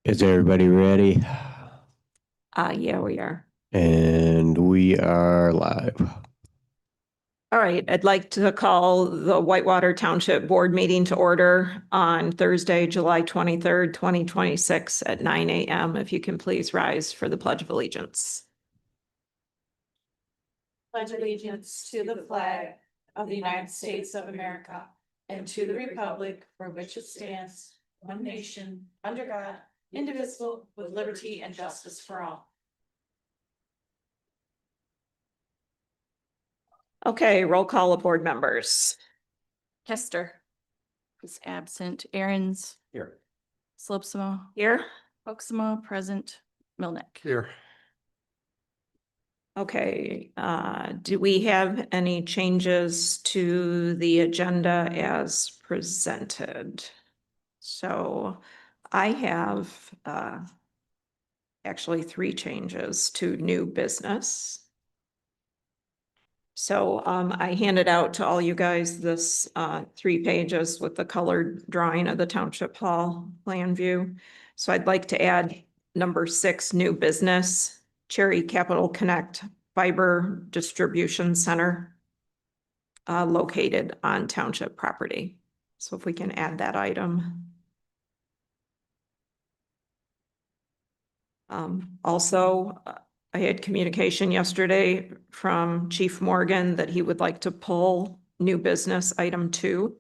Is everybody ready? Yeah, we are. And we are live. All right, I'd like to call the Whitewater Township Board meeting to order on Thursday, July 23rd, 2026 at 9 a.m. If you can please rise for the Pledge of Allegiance. Pledge allegiance to the flag of the United States of America and to the republic for which it stands, one nation, under God, indivisible, with liberty and justice for all. Okay, roll call of board members. Hester is absent. Aaron's Here. Slopsma, Here. Hoaxma, present. Milnick. Here. Okay, do we have any changes to the agenda as presented? So I have actually 3 changes to new business. So I handed out to all you guys this 3 pages with the colored drawing of the Township Hall plan view. So I'd like to add number 6, new business, Cherry Capital Connect Fiber Distribution Center located on township property. So if we can add that item. Also, I had communication yesterday from Chief Morgan that he would like to pull new business item 2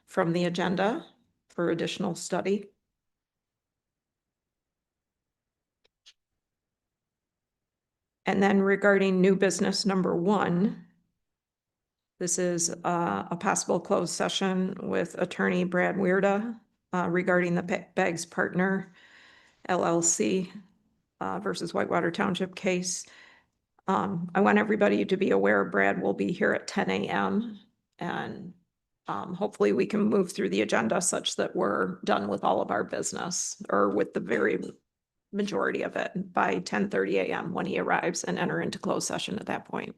from the agenda for additional study. And then regarding new business number 1, this is a possible closed session with attorney Brad Weirda regarding the Beggs Partner LLC versus Whitewater Township case. I want everybody to be aware Brad will be here at 10 a.m. and hopefully we can move through the agenda such that we're done with all of our business or with the very majority of it by 10:30 a.m. when he arrives and enter into closed session at that point. Is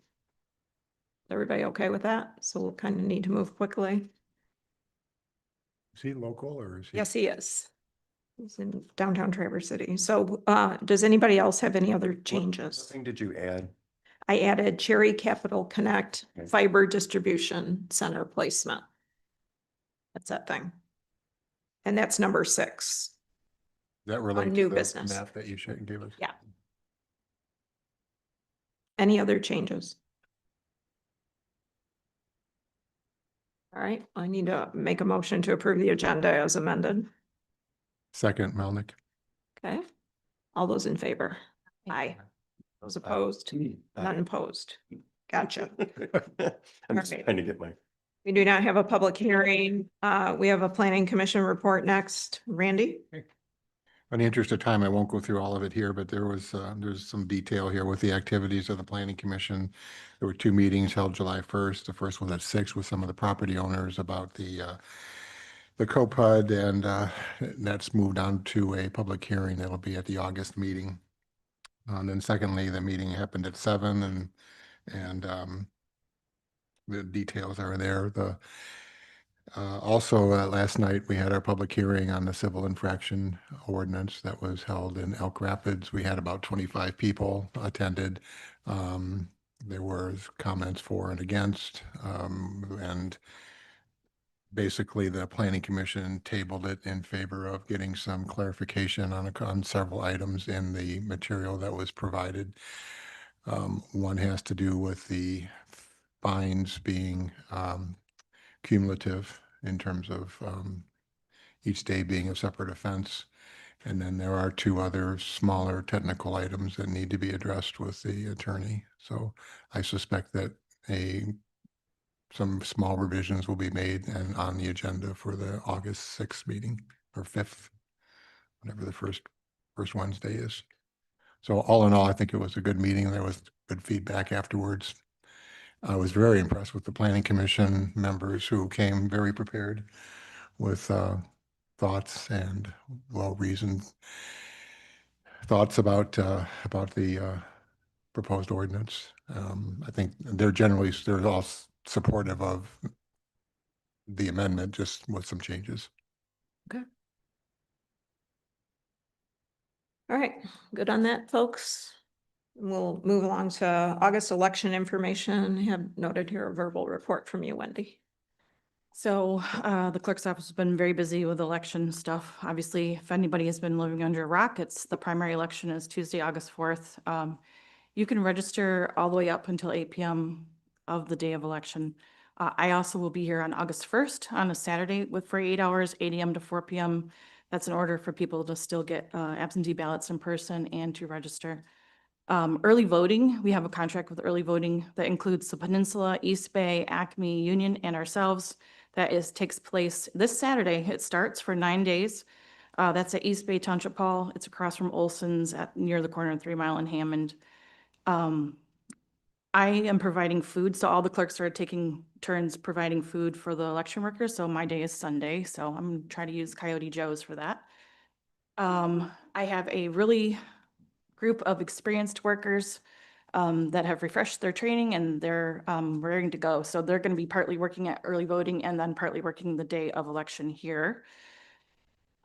everybody okay with that? So we'll kind of need to move quickly. Is he local or is he? Yes, he is. He's in downtown Traverse City. So does anybody else have any other changes? What thing did you add? I added Cherry Capital Connect Okay. Fiber Distribution Center placement. That's that thing. And that's number 6. That relates new to the business. map that you gave us? Yeah. Any other changes? All right, I need to make a motion to approve the agenda as amended. Second, Melnick. Okay. All those in favor? Aye. Those opposed? None opposed. Gotcha. I'm just Alright. trying to get my. We do not have a public hearing. We have a planning commission report next. Randy? In the interest of time, I won't go through all of it here, but there's some detail here with the activities of the planning commission. There were 2 meetings held July 1st. The first was at 6 with some of the property owners about the COPUD, and that's moved on to a public hearing that'll be at the August meeting. And then secondly, the meeting happened at 7 and the details are there. Also, last night we had our public hearing on the civil infraction ordinance that was held in Elk Rapids. We had about 25 people attended. There were comments for and against, and basically the planning commission tabled it in favor of getting some clarification on several items in the material that was provided. One has to do with the fines being cumulative in terms of each day being a separate offense. And then there are 2 other smaller technical items that need to be addressed with the attorney. So I suspect that some small revisions will be made and on the agenda for the August 6th meeting or 5th, whatever the first Wednesday is. So all in all, I think it was a good meeting. There was good feedback afterwards. I was very impressed with the planning commission members who came very prepared with thoughts and well-reasoned thoughts about the proposed ordinance. I think they're all supportive of the amendment, just with some changes. Okay. All right, good on that, folks. We'll move along to August election information. I have noted here a verbal report from you, Wendy. So the clerk's office has been very busy with election stuff. Obviously, if anybody has been living under a rock, it's the primary election is Tuesday, August 4th. You can register all the way up until 8 p.m. of the day of election. I also will be here on August 1st on a Saturday for 8 hours, 8 a.m. to 4 p.m. That's in order for people to still get absentee ballots in person and to register. Early voting, we have a contract with early voting that includes the Peninsula, East Bay, Acme, Union, and ourselves. Takes place this Saturday. It starts for 9 days. That's at East Bay Township Hall. It's across from Olson's near the corner of 3 Mile and Hammond. I am providing food, so all the clerks are taking turns providing food for the election workers. So my day is Sunday, so I'm gonna try to use Coyote Joe's for that. I have a really group of experienced workers that have refreshed their training and they're raring to go. So they're going to be partly working at early voting and then partly working the day of election here.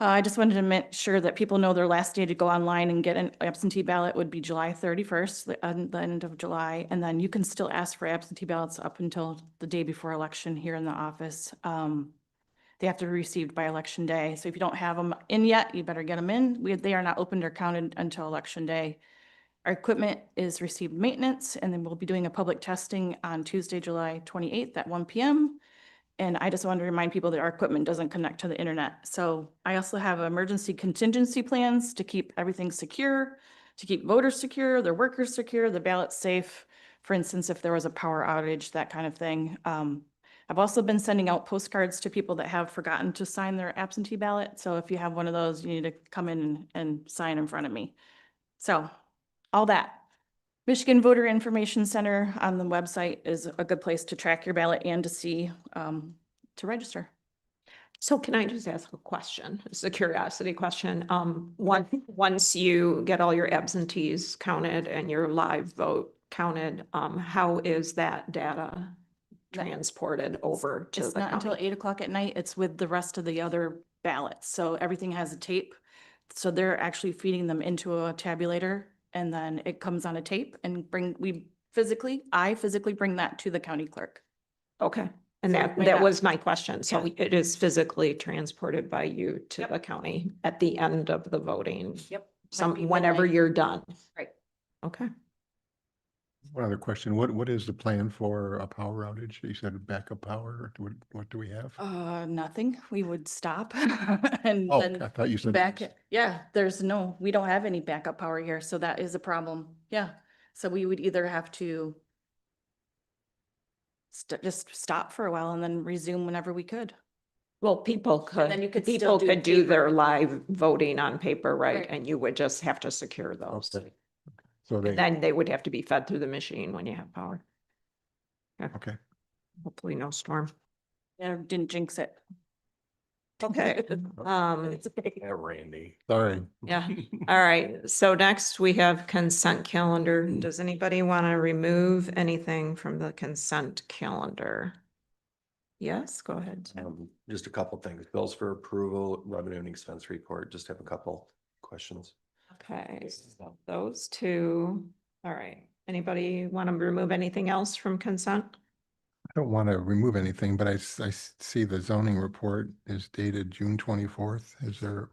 I just wanted to make sure that people know their last day to go online and get an absentee ballot would be July 31st, the end of July. And then you can still ask for absentee ballots up until the day before election here in the office. They have to be received by election day. So if you don't have them in yet, you better get them in. They are not opened or counted until election day. Our equipment is received maintenance, and then we'll be doing a public testing on Tuesday, July 28th at 1 p.m. And I just want to remind people that our equipment doesn't connect to the internet. So I also have emergency contingency plans to keep everything secure, to keep voters secure, their workers secure, the ballot safe. For instance, if there was a power outage, that kind of thing. I've also been sending out postcards to people that have forgotten to sign their absentee ballot. So if you have one of those, you need to come in and sign in front of me. So all that. Michigan Voter Information Center on the website is a good place to track your ballot and to see, to register. So can I just ask a question? It's a curiosity question. Once you get all your absentees counted and your live vote counted, how is that data transported over to It's the not until county? 8 o'clock at night. It's with the rest of the other ballots. So everything has a tape. So they're actually feeding them into a tabulator and then it comes on a tape and I physically bring that to the county clerk. Okay, and So that right now- was my question. So Yeah. it is physically transported by you to Yep. the county at the end of the voting? Yep. Might be Whenever midnight. you're done? Right. Okay. One other question, what is the plan for a power outage? You said backup power, what do we have? Nothing. We would stop and Oh, then I thought you said. yeah, we don't have any backup power here, so that is a problem. Yeah. So we would either have to just stop for a while and then resume whenever we could. Well, people then you could still people do could do their paper. live voting on paper, right? Right. And you would just have to secure those. Okay. So And then they would have to be fed through the machine when you have power. okay, Hopefully no storm. Yeah, didn't jinx it. Okay, It's okay. Yeah, Randy. sorry. yeah, all right. So next we have consent calendar. Does anybody want to remove anything from the consent calendar? Yes, go ahead. Just a couple things. Bills for approval, revenue and expense report. Just have a couple questions. Okay, so those two. All right. Anybody want to remove anything else from consent? I don't want to remove anything, but I see the zoning report is dated June 24th. Is there?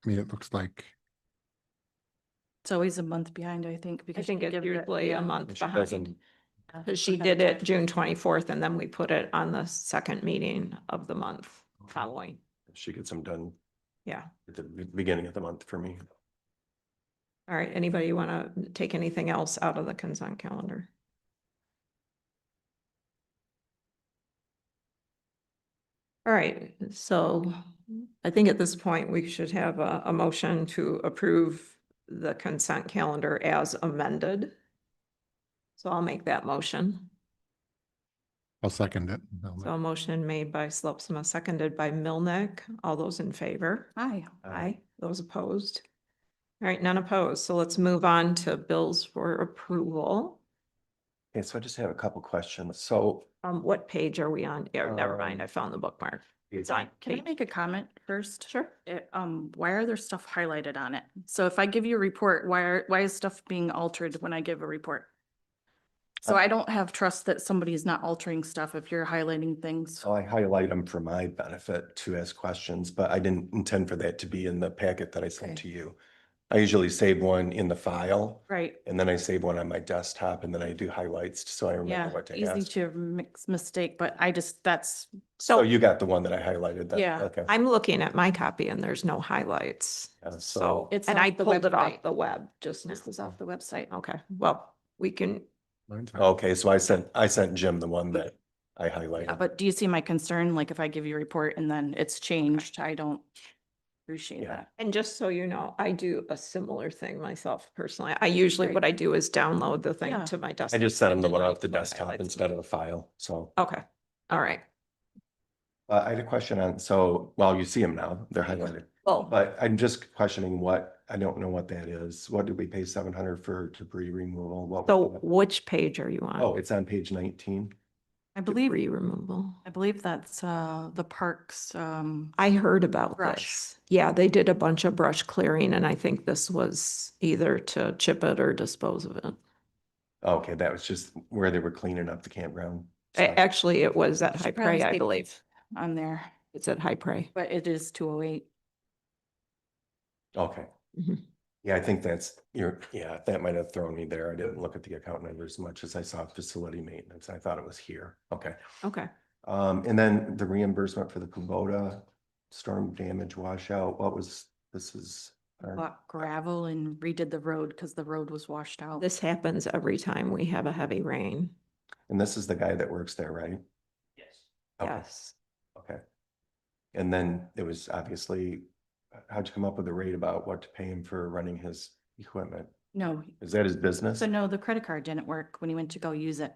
I mean, it looks like, It's always a month behind, I think, I because. think she it's gives it- usually yeah. a month She behind. doesn't- Yeah. Because she did it June 24th and then we put it on the second meeting of the month following. She gets them done Yeah. at the beginning of the month for me. All right. Anybody want to take anything else out of the consent calendar? All right. So I think at this point we should have a motion to approve the consent calendar as amended. So I'll make that motion. I'll second it. So a motion made by Slopsma, seconded by Milnick. All those in favor? Hi. Aye. Those opposed? All right, none opposed. So let's move on to bills for approval. Okay, so I just have a couple questions. So What page are we on? Yeah, never mind. Um, I found the bookmark. It's Can on. Can I page- make a comment first? Sure. Why are there stuff highlighted on it? So if I give you a report, why is stuff being altered when I give a report? So I don't have trust that somebody is not altering stuff if you're highlighting things. So I highlight them for my benefit to ask questions, but I didn't intend for that to be in the packet that I sent Okay. to you. I usually save one in the file Right, and then I save one on my desktop and then I do highlights so I remember yeah, what to easy ask. to mix mistake, but I just, that's, So So you got the one that I highlighted that, Yeah. okay. I'm looking at my copy and there's no highlights. Yeah, so- So, It's and I off the pulled it off website. the web just now. this is off the website. Okay, well, we can, Okay, so I sent Jim the one that I Yeah, highlighted. but do you see my concern? Like if I give you a report and then it's changed, I don't appreciate Yeah. that. and just so you know, I do a similar thing myself personally. I usually, Right. what I do is download the thing Yeah. to my I desktop. just sent him the and one then off the put desktop highlights. instead of a file, so. Okay, all right. I had a question on, so, well, you see them now, they're highlighted, Well, but I'm just questioning I don't know what that is. What did we pay 700 for debris removal? What so was that? which page are you on? Oh, it's on page 19. I believe, Debris removal. I believe that's the parks, I heard about Brush. this. Yeah, they did a bunch of brush clearing and I think this was either to chip it or dispose of it. Okay, that was just where they were cleaning up the campground. stuff. Actually, it was at should High probably Prey, I say believe. on there, It's at High Prey. but it is 208. Okay. Mhm. Yeah, I think yeah, that might have thrown me there. I didn't look at the account number as much as I saw facility maintenance. I thought it was here. Okay. Okay. And then the reimbursement for the Kubota storm damage washout, this is. Bought gravel and redid the road because the road was washed out. This happens every time we have a heavy rain. And this is the guy that works there, right? Yes. Okay, Yes. okay. And then it was obviously, how'd you come up with a rate about what to pay him for running his equipment? No, Is that his business? so no, the credit card didn't work when he went to go use it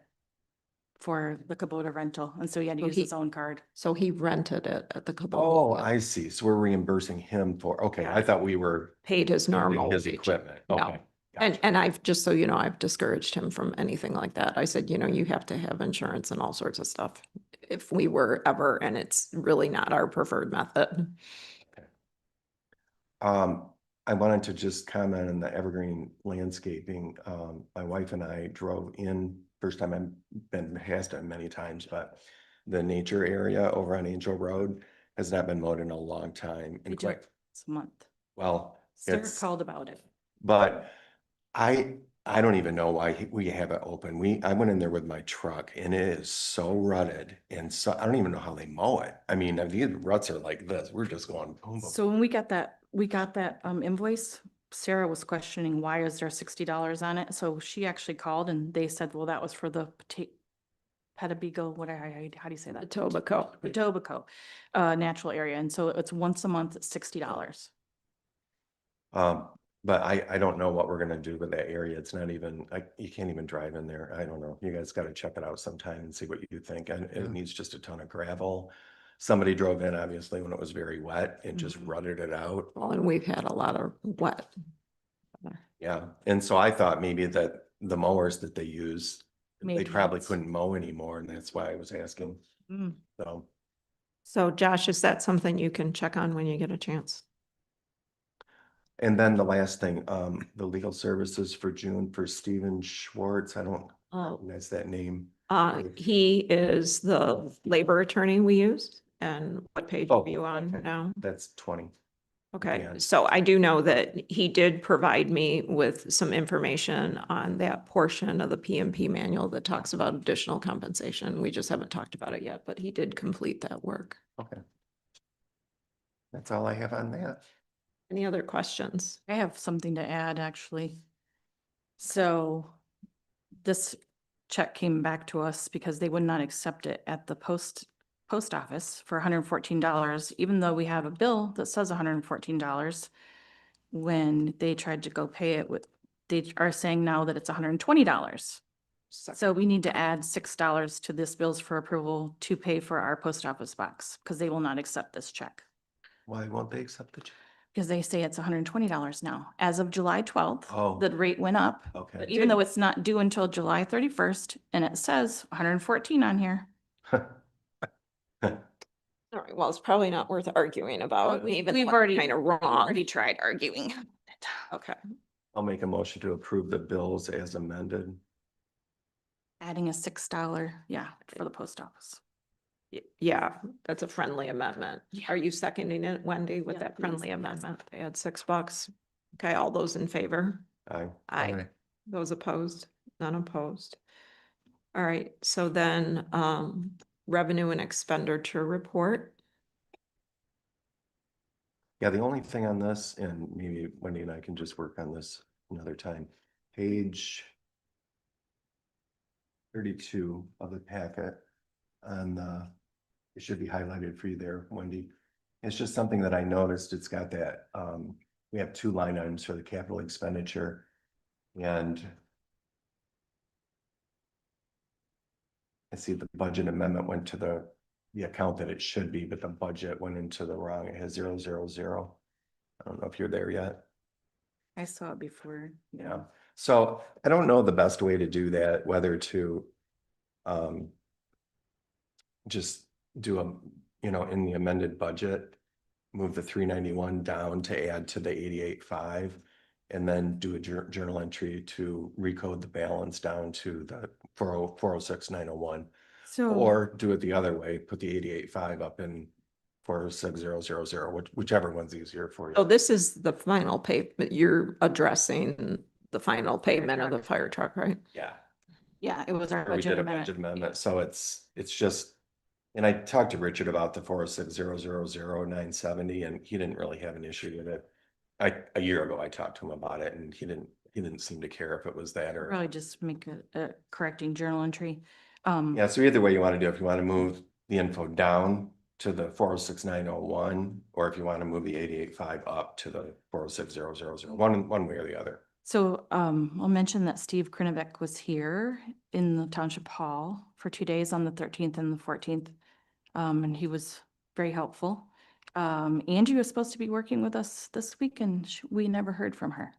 for the Kubota rental. And so he had to So use he- his own card. So he rented it at the Kubota. Oh, Yep. I see. So we're reimbursing him for, okay, I Yeah. thought we were Paid his normal. his wage. equipment. No. Okay. And, gotcha. and I've, just so you know, I've discouraged him from anything like that. I said, you have to have insurance and all sorts of stuff. If we were ever, and it's really not our preferred method. I wanted to just comment on the evergreen landscaping. My wife and I drove in, first time I've been past it many times, but the nature area over on Angel Road has not been mowed in a long time. They And do quite, it this month. well, Sarah it's, called about it. but I don't even know why we have it open. I went in there with my truck and it is so rutted. And so I don't even know how they mow it. I mean, these ruts are like this. We're just going boom, boom. So when we got that invoice, Sarah was questioning, why is there $60 on it? So she actually called and they said, well, that was for the Petabigo, how do you say that? Etobicoke. Etobicoke, natural area. And so it's once a month, it's $60. But I don't know what we're gonna do with that area. It's not even, you can't even drive in there. I don't know. You guys gotta check it out sometime and see what you think. And Yeah. it needs just a ton of gravel. Somebody drove in, obviously, when it was very wet and just Mhm. rutted it out. Well, and we've had a lot of wet. Yeah, and so I thought maybe that the mowers that they use, they Maybe probably it's- couldn't mow anymore, and that's why I was asking. Mm. So, So Josh, is that something you can check on when you get a chance? and then the last thing, the legal services for June for Steven Schwartz, I don't Oh. recognize that name. He is the labor attorney we use. And what page are Oh, you on okay. now? That's 20. Okay, Yeah. so I do know that he did provide me with some information on that portion of the PMP manual that talks about additional compensation. We just haven't talked about it yet, but he did complete that work. Okay. That's all I have on that. Any other questions? I have something to add, actually. So this check came back to us because they would not accept it at the post office for $114, even though we have a bill that says $114. When they tried to go pay it they are saying now that it's $120. So we need to add $6 to this bills for approval to pay for our post office box because they will not accept this check. Why won't they accept the check? Because they say it's $120 now. As of July 12th, Oh. the rate went up. Okay. But even though it's not due until July 31st and it says 114 on here, All right, well, it's probably not worth arguing about, even We've though already, it's kind of we've wrong. already tried arguing. Okay, I'll make a motion to approve the bills as amended. Adding a $6, yeah, for the post office. Yeah, that's a friendly amendment. Yeah. Are you seconding it, Wendy, with Yeah, that please. friendly Yes. amendment? They had $6. Okay, all those in favor? Aye. Aye. Those opposed? None opposed. All right, so then, revenue and expenditure report. Yeah, the only thing on this, and maybe Wendy and I can just work on this another time, page 32 of the packet. And it should be highlighted for you there, Wendy. It's just something that I noticed. It's got that, we have 2 line items for the capital expenditure. And I see the budget amendment went to the account that it should be, but the budget went into the wrong. It has 000. I don't know if you're there yet. I saw it before. Yeah, so I don't know the best way to do that, whether to just do a, in the amended budget, move the 391 down to add to the 88.5, and then do a journal entry to recode the balance down to the 406,901. So. Or do it the other way, put the 88.5 up in 406,000, whichever one's easier for you. So this is the final payment. You're addressing the final payment of the fire truck, right? Yeah. Yeah, it was our We budget did a budget amendment, so it's just, and I talked to Richard about the 406,000,970, and he didn't really have an issue with it. A year ago, I talked to him about it, and he didn't seem to care if it was that or. Probably just make a correcting journal entry. Yeah, so either way you want to do, if you want to move the info down to the 406,901, or if you want to move the 88.5 up to the 406,000, one way or the other. So I'll mention that Steve Krinovec was here in the Township Hall for 2 days on the 13th and the 14th. And he was very helpful. Angie was supposed to be working with us this week and we never heard from her.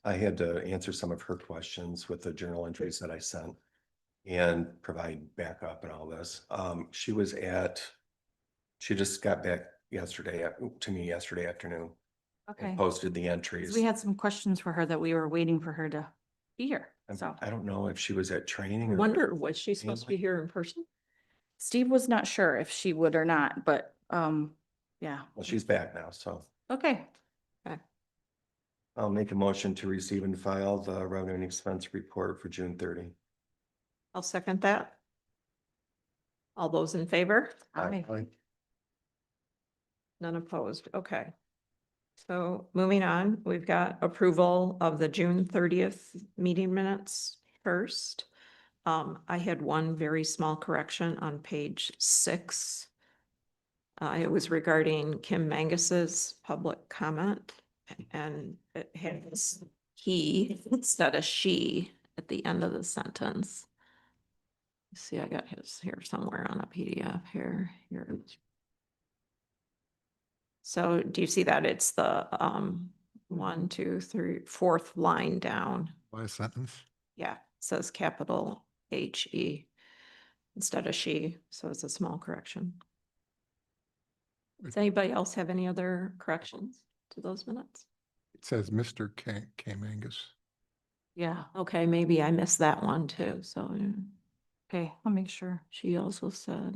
I had to answer some of her questions with the journal entries that I sent and provide backup and all this. She just got back to me yesterday afternoon. Okay. And posted the 'Cause entries. we had some questions for her that we were waiting for her to be here. I So don't know if she was at training or. Wonder, was she supposed to be Family. here in person? Steve was not sure if she would or not, but yeah. Well, she's back now, so Okay. I'll make a motion to receive and file the revenue and expense report for June 30. I'll second that. All those in favor? Aye. None opposed. Okay. So moving on, we've got approval of the June 30th meeting minutes first. I had one very small correction on page 6. It was regarding Kim Mangus's public comment, and it has he instead of she at the end of the sentence. See, I got his here somewhere on a PDF here. Here it is. So do you see that? It's the 1, 2, 3, 4th line down. Last sentence. Yeah, it says capital HE instead of she, so it's a small correction. Does anybody else have any other corrections to those minutes? It says Mr. K. Mangus. Yeah. Okay, maybe I missed that one too, so Okay, I'll make sure. she also said,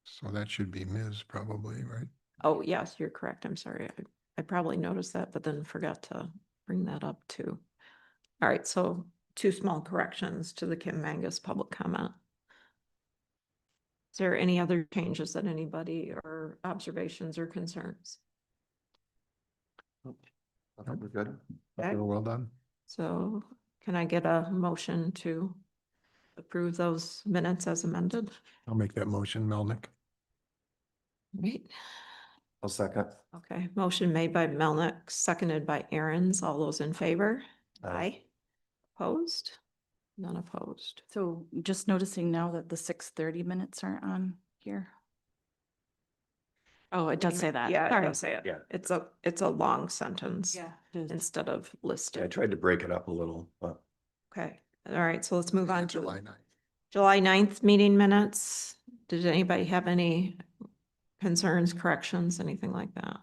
So that should be Ms. probably, right? oh, yes, you're correct, I'm sorry. I probably noticed that, but then forgot to bring that up too. All right, so 2 small corrections to the Kim Mangus public comment. Is there any other changes that anybody or observations or concerns? I think we're good. Okay. Well done. So can I get a motion to approve those minutes as amended? I'll make that motion, Melnick. Right. I'll second. Okay, motion made by Melnick, seconded by Aaron's. All those in favor? Aye. Opposed? None opposed. So just noticing now that the 6:30 minutes aren't on here. Oh, it does say that. Yeah, it Sorry. does say it. Yeah. It's a long sentence Yeah. it is. instead of Yeah, I listed. tried to break it up a little, but Okay, all right, so let's move on to July 9th. July 9th meeting minutes. Did anybody have any concerns, corrections, anything like that?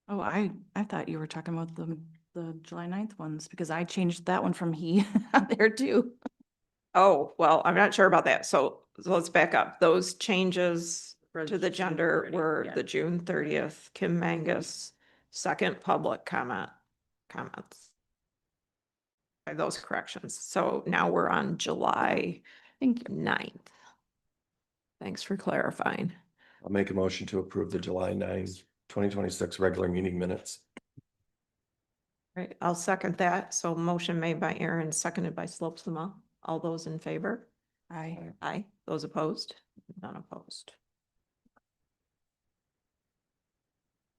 Oh, I thought you were talking about the July 9th ones because I changed that one from he on there too. Oh, well, I'm not sure about that. So let's back up. Those changes For to the June gender 30th, were yeah. the June 30th, Kim Mangus, second public comments. By those corrections. So now we're on July Thank you. 9th. Thanks for clarifying. I'll make a motion to approve the July 9th, 2026 regular meeting minutes. Right, I'll second that. So motion made by Aaron, seconded by Slopesma. All those in favor? I, Aye. Those opposed? None opposed.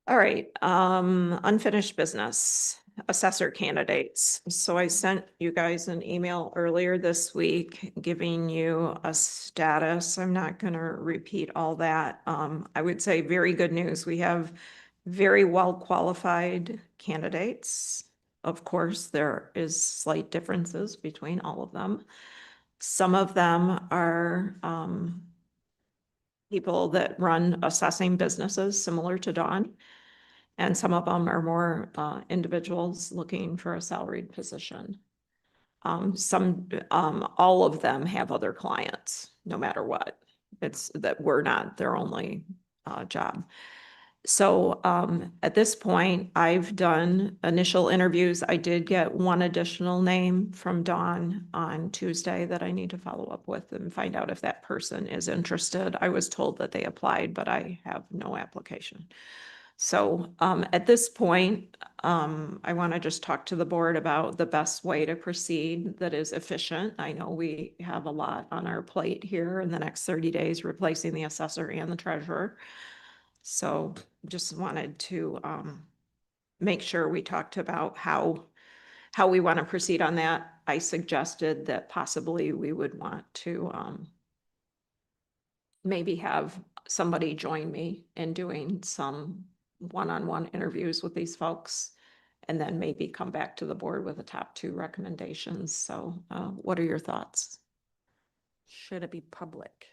All right, unfinished business, assessor candidates. So I sent you guys an email earlier this week giving you a status. I'm not gonna repeat all that. I would say very good news. We have very well qualified candidates. Of course, there is slight differences between all of them. Some of them are, people that run assessing businesses similar to Dawn. And some of them are more individuals looking for a salaried position. All of them have other clients, no matter what. It's that we're not their only job. So at this point, I've done initial interviews. I did get one additional name from Dawn on Tuesday that I need to follow up with and find out if that person is interested. I was told that they applied, but I have no application. So at this point, I want to just talk to the board about the best way to proceed that is efficient. I know we have a lot on our plate here in the next 30 days, replacing the assessor and the treasurer. So just wanted to make sure we talked about how we want to proceed on that. I suggested that possibly we would want to maybe have somebody join me in doing some one-on-one interviews with these folks, and then maybe come back to the board with the top 2 recommendations. So what are your thoughts? should it be public?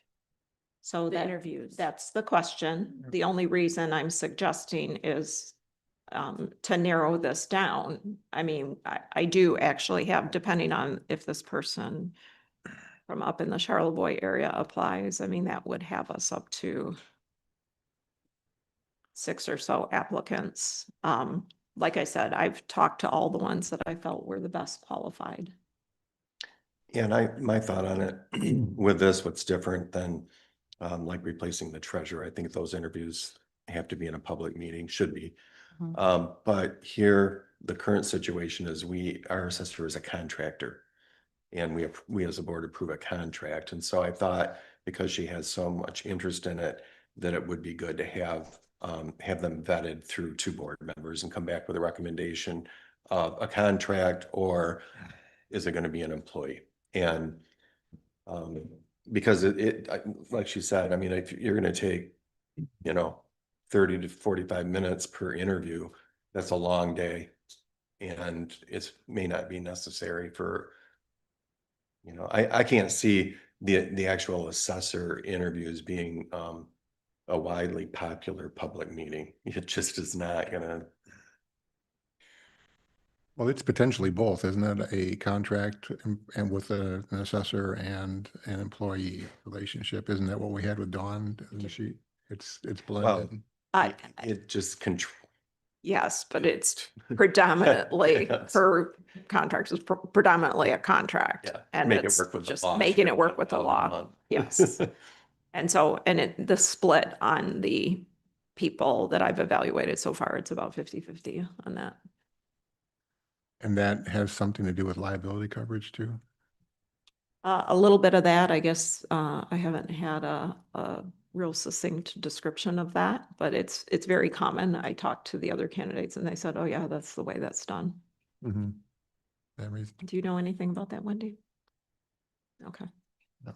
So The interviews. that's the question. The only reason I'm suggesting is to narrow this down. I mean, I do actually have, depending on if this person from up in the Charlevoix area applies, I mean, that would have us up to 6 or so applicants. Like I said, I've talked to all the ones that I felt were the best qualified. And my thought on it with this, what's different than like replacing the treasurer, I think those interviews have to be in a public meeting, should be. Mhm. But here, the current situation is our assessor is a contractor. And we as a board approve a contract. And so I thought, because she has so much interest in it, that it would be good to have them vetted through 2 board members and come back with a recommendation of a contract, or is it going to be an employee? And because like she said, I mean, if you're going to take, 30 to 45 minutes per interview, that's a long day. And it may not be necessary for, I can't see the actual assessor interviews being a widely popular public meeting. It just is not gonna. Well, it's potentially both, isn't it? A contract and with an assessor and an employee relationship. Isn't that what we had with Dawn? Isn't she? It's blended. It just control. Yes, but it's predominantly, Yes. her contract is predominantly a contract. Yeah, And make it it's work with the just law. making it work with the law. month. Yes. And so, the split on the people that I've evaluated so far, it's about 50-50 on that. And that has something to do with liability coverage too? A little bit of that, I guess, I haven't had a real succinct description of that, but it's very common. I talked to the other candidates and they said, oh yeah, that's the way that's done. Mm-hmm. That reason. Do you know anything about that, Wendy? Okay. No.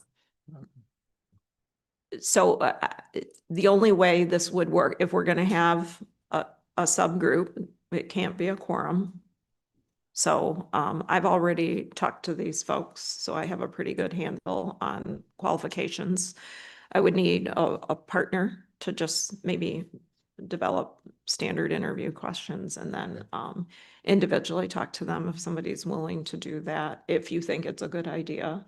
So the only way this would work, if we're going to have a subgroup, it can't be a quorum. So I've already talked to these folks, so I have a pretty good handle on qualifications. I would need a partner to just maybe develop standard interview questions and then individually talk to them if somebody's willing to do that, if you think it's a good idea.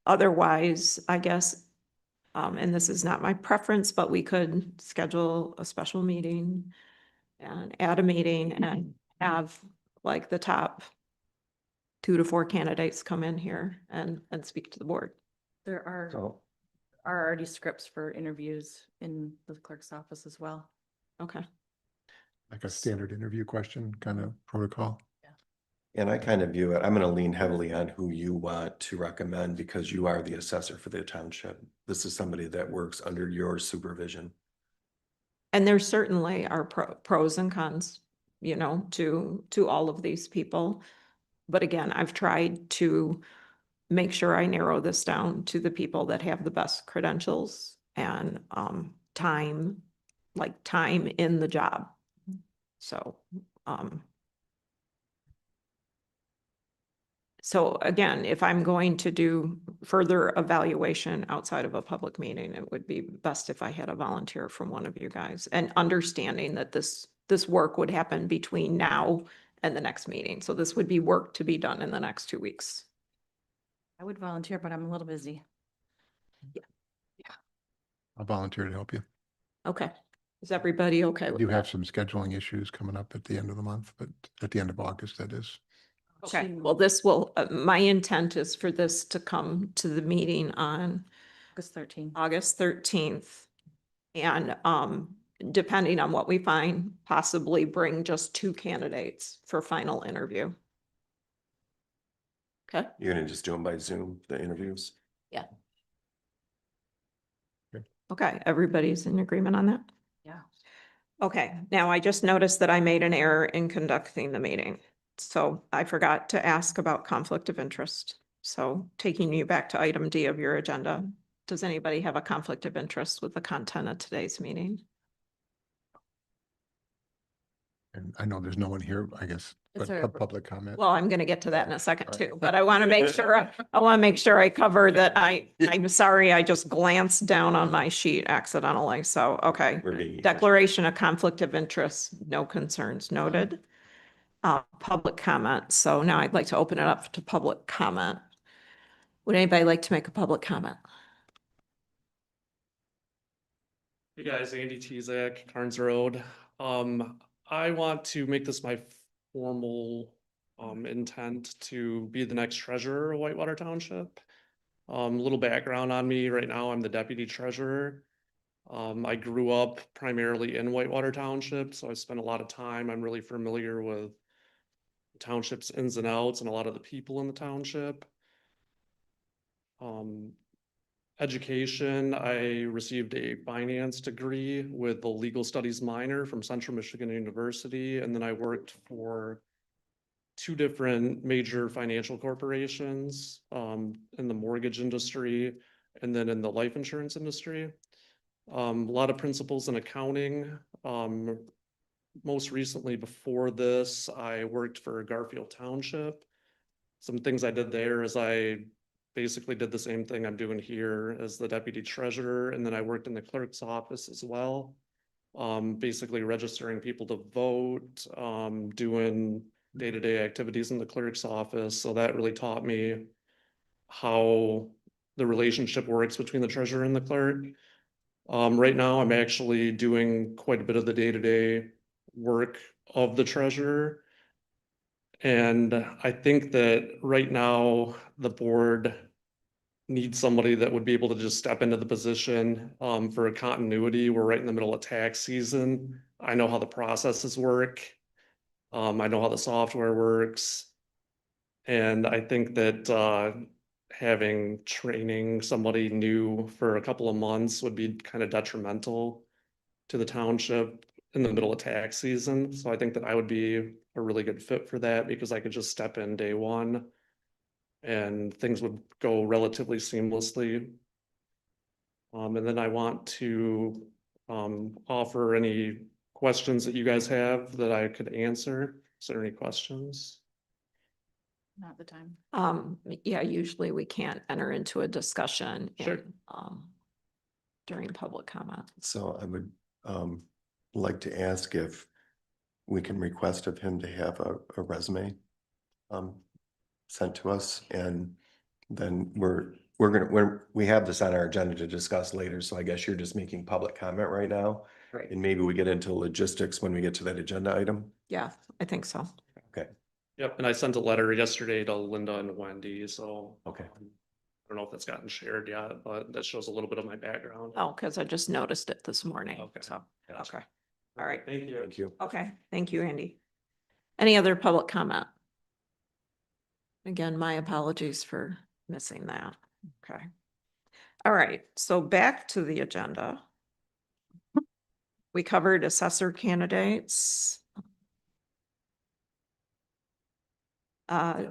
Otherwise, I guess, and this is not my preference, but we could schedule a special meeting and add a meeting and have like the top 2 to 4 candidates come in here and speak to the board. There are So, already scripts for interviews in the clerk's office as well. Okay. Like a standard interview question kind of protocol. and I kind of view it, I'm gonna lean heavily on who you want to recommend because you are the assessor for the township. This is somebody that works under your supervision. And there certainly are pros and cons, you know, to all of these people. But again, I've tried to make sure I narrow this down to the people that have the best credentials and time, like time in the job. So, so again, if I'm going to do further evaluation outside of a public meeting, it would be best if I had a volunteer from one of you guys and understanding that this work would happen between now and the next meeting. So this would be work to be done in the next 2 weeks. I would volunteer, but I'm a little busy. I'll volunteer to help you. Okay. Is everybody okay We with do that? have some scheduling issues coming up at the end of the month, but at the end of August, that is. Okay, well, this will, my intent is for this to come to the meeting on August 13th. August 13th. And depending on what we find, possibly bring just 2 candidates for final interview. Okay, You're gonna just do them by Zoom, the interviews? okay, everybody's in agreement on that? Yeah. Okay, now I just noticed that I made an error in conducting the meeting. So I forgot to ask about conflict of interest. So taking you back to item D of your agenda, does anybody have a conflict of interest with the content of today's meeting? And I know there's no one here, I guess, It's but a- public comment. Well, I'm gonna get to that in a second All right. too, but I want to make sure, I want to make sure I cover that. I'm sorry, I just glanced down on my sheet accidentally. So, okay. We're being- Declaration of conflict of interest, no concerns noted. Public comment. So now I'd like to open it up to public comment. Would anybody like to make a public comment? Hey guys, Andy Tezak, Carnes Road. I want to make this my formal intent to be the next treasurer of Whitewater Township. Little background on me, right now I'm the deputy treasurer. I grew up primarily in Whitewater Township, so I spent a lot of time, I'm really familiar with the township's ins and outs and a lot of the people in the township. Education, I received a finance degree with a legal studies minor from Central Michigan University, and then I worked for 2 different major financial corporations in the mortgage industry and then in the life insurance industry. A lot of principles in accounting. Most recently before this, I worked for Garfield Township. Some things I did there is I basically did the same thing I'm doing here as the deputy treasurer, and then I worked in the clerk's office as well. Basically registering people to vote, doing day-to-day activities in the clerk's office. So that really taught me how the relationship works between the treasurer and the clerk. Right now, I'm actually doing quite a bit of the day-to-day work of the treasurer. And I think that right now, the board needs somebody that would be able to just step into the position for a continuity. We're right in the middle of tax season. I know how the processes work. I know how the software works. And I think that having training somebody new for a couple of months would be kind of detrimental to the township in the middle of tax season. So I think that I would be a really good fit for that because I could just step in day one and things would go relatively seamlessly. And then I want to offer any questions that you guys have that I could answer. Is there any questions? Not the time. Yeah, usually we can't enter into a discussion Sure. during public comment. So I would like to ask if we can request of him to have a resume sent to us, and then we have this on our agenda to discuss later, so I guess you're just making public comment right now. Right. And maybe we get into logistics when we get to that agenda item. Yeah, I think so. Okay, Yep, and I sent a letter yesterday to Linda and Wendy, so. Okay. I don't know if that's gotten shared yet, but that shows a little bit of my background. Oh, because I just noticed it this morning, Okay. so, Gotcha. okay. All right. Thank you. thank you. Okay, thank you, Andy. Any other public comment? Again, my apologies for missing that. Okay. All right, so back to the agenda. We covered assessor candidates.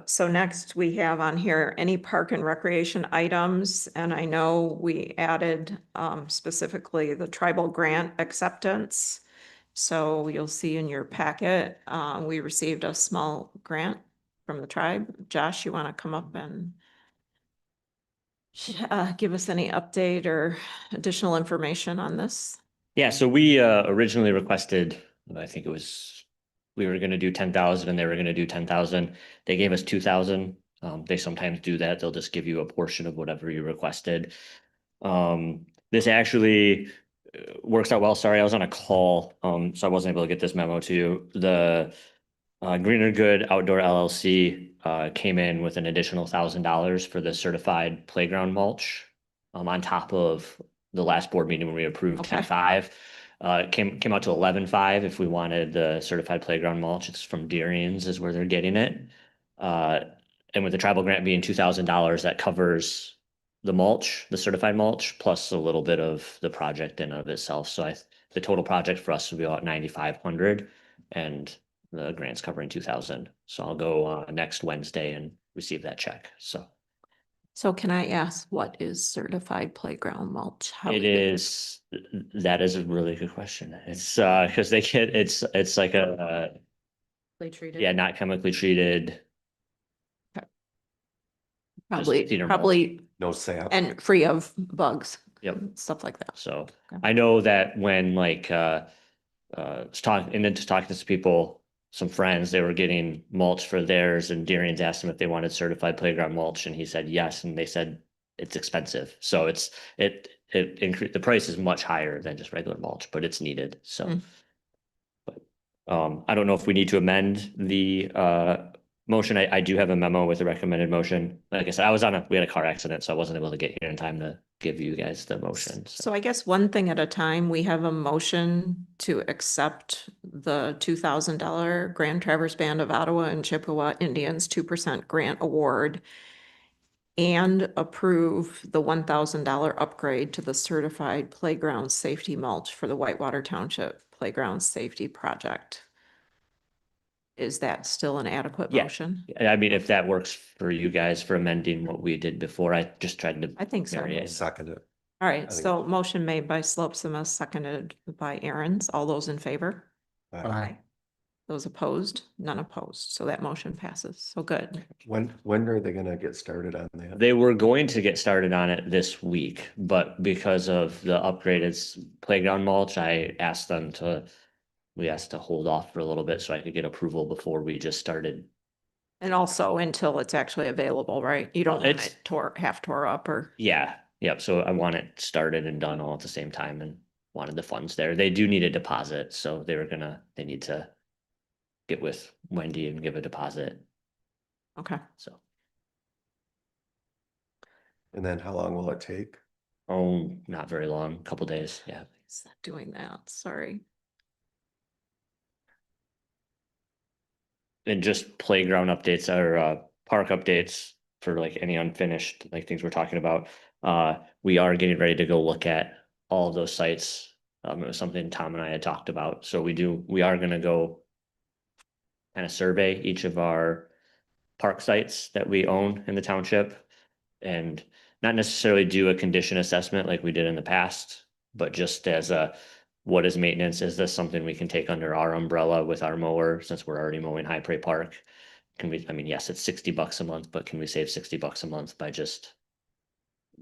So next we have on here any park and recreation items, and I know we added specifically the tribal grant acceptance. So you'll see in your packet, we received a small grant from the tribe. Josh, you want to come up and give us any update or additional information on this? Yeah, so we originally requested, I think it was, we were gonna do 10,000 and they were gonna do 10,000. They gave us 2,000. They sometimes do that. They'll just give you a portion of whatever you requested. This actually works out well. Sorry, I was on a call, so I wasn't able to get this memo to you. The Greener Good Outdoor LLC came in with an additional $1,000 for the certified playground mulch, on top of the last board meeting when we approved Okay. 10.5. Came out to 11.5 if we wanted the certified playground mulch. It's from Deering's is where they're getting it. And with the tribal grant being $2,000, that covers the mulch, the certified mulch, plus a little bit of the project in of itself. So the total project for us would be about 9,500, and the grant's covering 2,000. So I'll go next Wednesday and receive that check. So can I ask, what is certified playground mulch? How It do you- is, that is a really good question. It's because they get, it's like a, Play treated. yeah, not chemically treated. Probably, cedar mulch. probably, No sap. and free of bugs. Yep. Stuff like that. So Okay. I know that when like talking and then just talking to some people, some friends, they were getting mulch for theirs, and Deering's asked him if they wanted certified playground mulch, and he said yes, and they said it's expensive. So it increased, the price is much higher than just regular mulch, but it's needed. So Mm. but I don't know if we need to amend the motion. I do have a memo with a recommended motion. Like I said, we had a car accident, so I wasn't able to get here in time to give you guys the motion. So I guess one thing at a time, we have a motion to accept the $2,000 Grand Traverse Band of Ottawa and Chippewa Indians 2% grant award and approve the $1,000 upgrade to the certified playground safety mulch for the Whitewater Township Playground Safety Project. Is that still an adequate Yeah. motion? I mean, if that works for you guys for amending what we did before, I just tried to. I think so. marry I'll it. second it. All I right, think- so motion made by Slopesimus, seconded by Aaron's. All those in favor? Aye. Those opposed? None opposed. So that motion passes. So good. When are they gonna get started on that? They were going to get started on it this week, but because of the upgraded playground mulch, we asked to hold off for a little bit so I could get approval before we just started. And also until it's actually available, right? You don't want It's- it half tore up or, Yeah, yep. So I want it started and done all at the same time and wanted the funds there. They do need a deposit, so they need to get with Wendy and give a deposit, okay. so. And then how long will it take? Oh, not very long, a couple days, yeah. It's not doing that, sorry. And just playground updates or park updates for like any unfinished, like things we're talking about. We are getting ready to go look at all of those sites. It was something Tom and I had talked about. So we are gonna go kind of survey each of our park sites that we own in the township. And not necessarily do a condition assessment like we did in the past, but just as what is maintenance? Is this something we can take under our umbrella with our mower since we're already mowing High Prairie Park? Can we, I mean, yes, it's $60 a month, but can we save $60 a month by just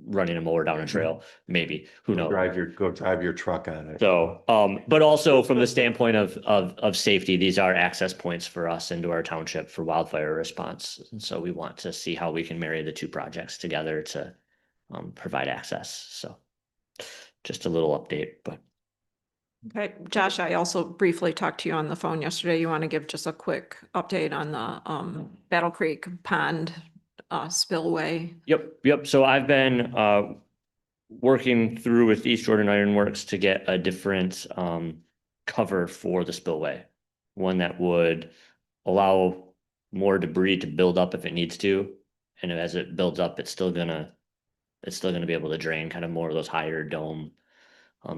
running a mower down a trail? Maybe, who knows? Go drive your truck on it. So, but also from the standpoint of safety, these are access points for us into our township for wildfire response. And so we want to see how we can marry the two projects together to provide access. So just a little update, but Okay, Josh, I also briefly talked to you on the phone yesterday. You want to give just a quick update on the Battle Creek Pond spillway? yep. So I've been working through with East Jordan Ironworks to get a different cover for the spillway. One that would allow more debris to build up if it needs to. And as it builds up, it's still gonna be able to drain kind of more of those higher dome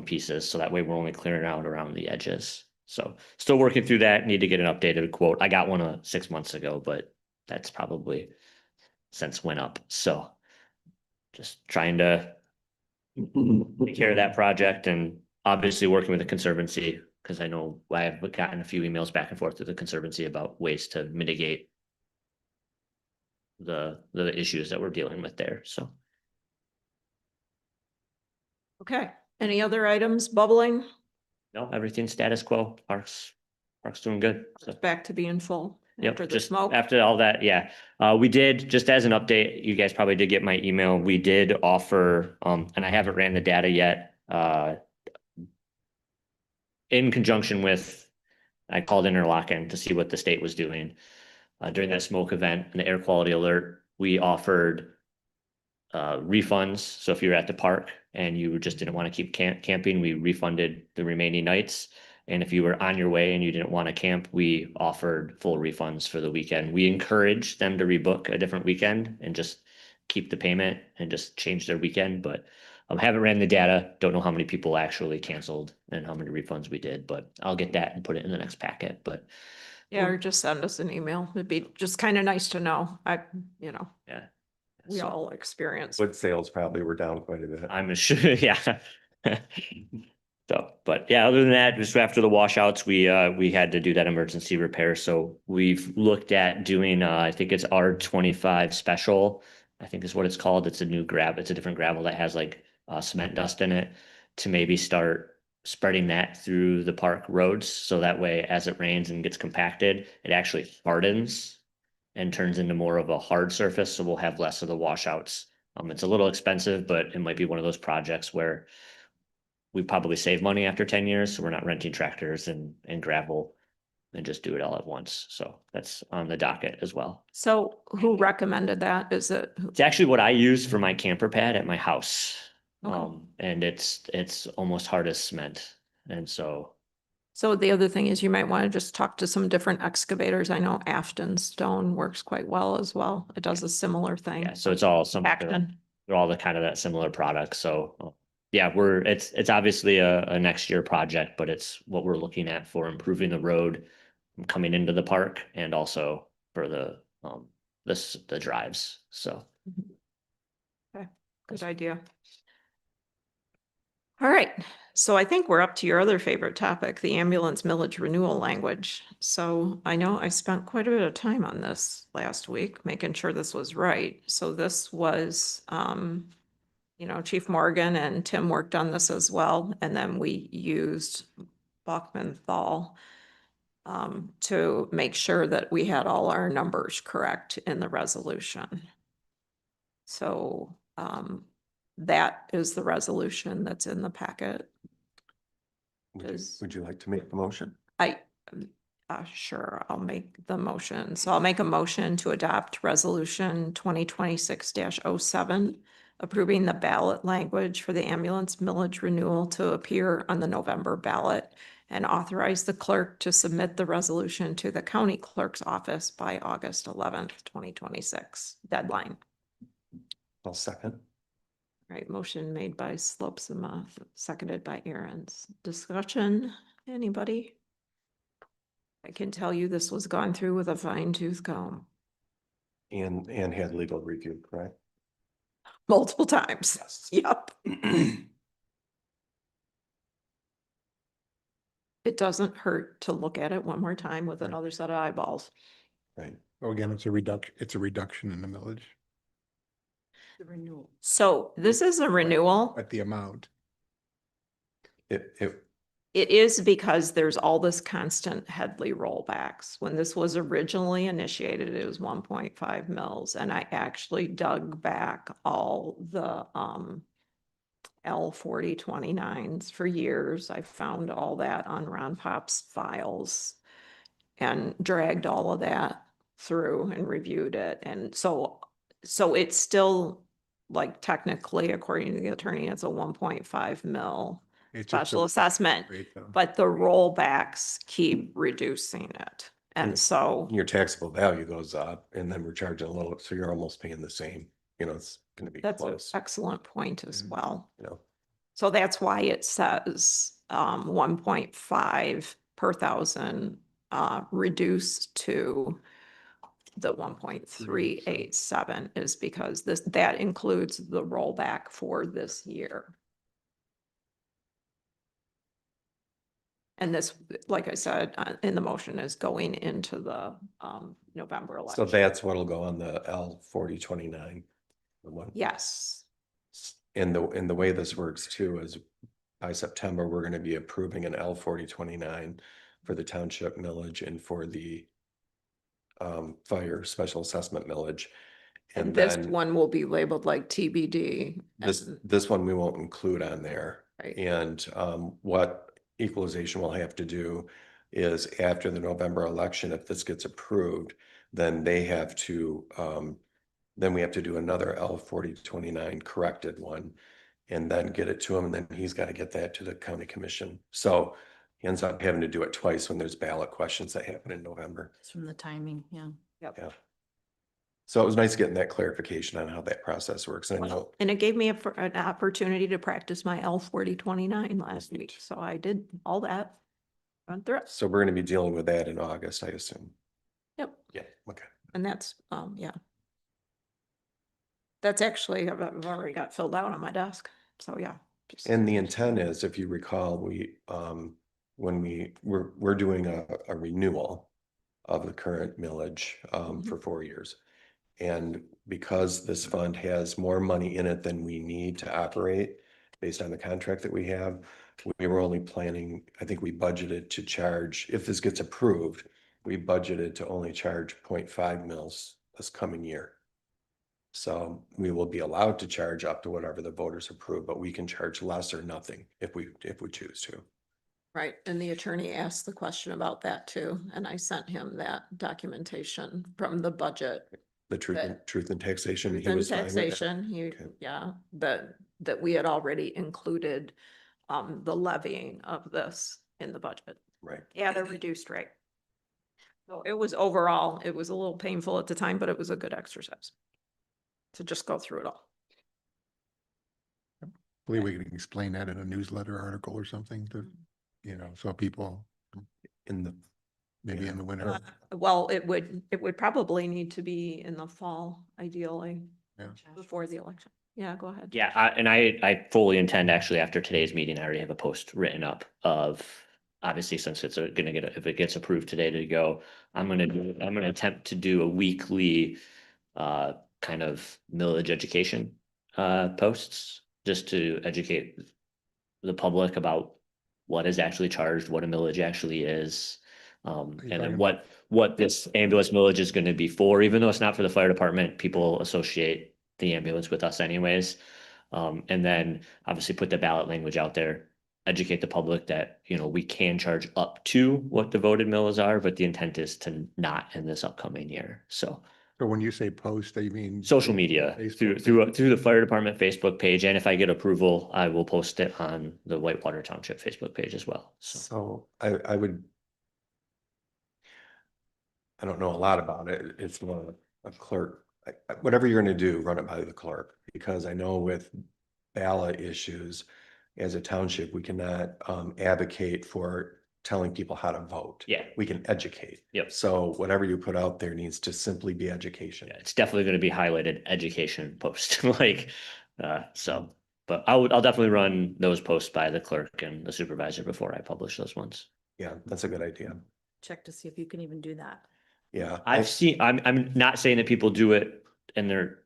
pieces. So that way we're only clearing out around the edges. So still working through that, need to get an updated quote. I got one 6 months ago, but that's probably since went up. So just trying to take care of that project and obviously working with the Conservancy, because I know I have gotten a few emails back and forth to the Conservancy about ways to mitigate the issues that we're dealing with there. So Okay, any other items bubbling? no, everything's status quo. Parks doing good. So, Back to being full yep, after the just smoke? after all that, yeah. We did, just as an update, you guys probably did get my email. We did offer, and I haven't ran the data yet, in conjunction with, I called Interlochen to see what the state was doing. During that smoke event and the air quality alert, we offered refunds. So if you're at the park and you just didn't want to keep camping, we refunded the remaining nights. And if you were on your way and you didn't want to camp, we offered full refunds for the weekend. We encouraged them to rebook a different weekend and just keep the payment and just change their weekend. But I haven't ran the data. Don't know how many people actually canceled and how many refunds we did, but I'll get that and put it in the next packet. But Yeah, or just send us an email. It'd be just kind of nice to know. yeah. We So- all experience. Wood sales probably were down quite a bit. I'm sure, yeah. So, but yeah, other than that, just after the washouts, we had to do that emergency repair. So we've looked at doing, I think it's R25 special, I think is what it's called. It's a new it's a different gravel that has like cement dust in it, to maybe start spreading that through the park roads. So that way, as it rains and gets compacted, it actually hardens and turns into more of a hard surface. So we'll have less of the washouts. It's a little expensive, but it might be one of those projects where we probably save money after 10 years. So we're not renting tractors and gravel and just do it all at once. So that's on the docket as well. So who recommended that? Is it? It's actually what I use for my camper pad at my house. Okay. And it's almost hard as cement. And so, So the other thing is you might want to just talk to some different excavators. I know Afton Stone works quite well as well. It does a similar thing. yeah, so it's all some, Acton. they're all the kind of that similar product. So yeah, it's obviously a next year project, but it's what we're looking at for improving the road coming into the park and also for the drives. So Okay, good idea. All right, so I think we're up to your other favorite topic, the ambulance millage renewal language. So I know I spent quite a bit of time on this last week, making sure this was right. So this was, Chief Morgan and Tim worked on this as well. And then we used Bachman-Thal to make sure that we had all our numbers correct in the resolution. So that is the resolution that's in the packet. Would you like to make the motion? Sure, I'll make the motion. So I'll make a motion to adopt resolution 2026-07, approving the ballot language for the ambulance millage renewal to appear on the November ballot, and authorize the clerk to submit the resolution to the county clerk's office by August 11th, 2026, deadline. I'll second. All right, motion made by Slopsma, seconded by Aaron's. Discussion, anybody? I can tell you this was gone through with a fine tooth comb And had legal review, correct? multiple times. Yes. Yep. it doesn't hurt to look at it one more time with Right. another set of eyeballs. Right. So again, it's a reduction in the millage The renewal. So this is a renewal. at the amount. It, It is because there's all this constant Headley rollbacks. When this was originally initiated, it was 1.5 mils, and I actually dug back all the L 4029s for years. I found all that on Ron Pop's files and dragged all of that through and reviewed it. And so it's still like technically, according to the attorney, it's a 1.5 mil It's just a special assessment, rate, though. but the rollbacks keep reducing it. And so, your taxable value goes up and then we're charging a little, so you're almost paying the same, you know, it's gonna be that's an close, excellent point as Yeah. well. you know. So that's why it says 1.5 per thousand reduced to the 1.387 is because that includes the rollback for this year. And this, like I said, in the motion is going into the November So election. that's what'll go on the L 4029. The one. Yes, And the way this works too is by September, we're gonna be approving an L 4029 for the township millage and for the fire special assessment millage. and this then one will be labeled like TBD. and- this one we won't include on there. Right. And what equalization will have to do is after the November election, if this gets approved, then they have to then we have to do another L 4029 corrected one and then get it to him, and then he's got to get that to the county commission. So he ends up having to do it twice when there's ballot questions that happen in November. It's from the timing, yeah. Yep. Yeah. So it was nice getting that clarification on how that process works. And I know, And it gave me an opportunity to practice my L 4029 last Neat. week. So I did all that. Went through it. so we're gonna be dealing with that in August, I assume. Yep. Yeah, okay. And that's, yeah. That's actually, I've already got filled out on my desk. So yeah. just- And the intent is, if you recall, when we're doing a renewal of the current millage, for 4 years. And because this fund has more money in it than we need to operate based on the contract that we have, we were only planning, I think we budgeted to charge, if this gets approved, we budgeted to only charge 0.5 mils this coming year. So we will be allowed to charge up to whatever the voters approve, but we can charge less or nothing if we choose to. Right. And the attorney asked the question about that too. And I sent him that documentation from the budget. The truth and taxation. he And was fine with that. taxation, Okay. yeah, that we had already included the levying of this in the budget. Right. Yeah, the reduced rate. So it was overall, it was a little painful at the time, but it was a good exercise to just go through it all. I believe we can explain that in a newsletter article or something to, so people In the, maybe in the winter. Well, it would probably need to be in the fall, ideally, Yeah. before the election. Yeah, go ahead. Yeah, I fully intend, actually, after today's meeting, I already have a post written up of, obviously, since it's gonna if it gets approved today to go, I'm gonna attempt to do a weekly kind of millage education posts, just to educate the public about what is actually charged, what a millage actually is. you And talking then about- what this ambulance millage is gonna be for, even though it's not for the fire department, people associate the ambulance with us anyways. And then obviously put the ballot language out there, educate the public that, we can charge up to what the voted mills are, but the intent is to not in this upcoming year. So So when you say post, you mean? social media, Facebook. through the fire department Facebook page, and if I get approval, I will post it on the Whitewater Township Facebook page as well. So so I don't know a lot about it. It's more a clerk. Whatever you're gonna do, run it by the clerk, because I know with ballot issues, as a township, we cannot advocate for telling people how to vote. yeah, We can educate. Yep. So whatever you put out there needs to simply be education. yeah, it's definitely going to be highlighted education post, like, but I'll definitely run those posts by the clerk and the supervisor before I publish those ones. Yeah, that's a good idea. Check to see if you can even do that. Yeah. I've seen, I'm not saying that people do it and they're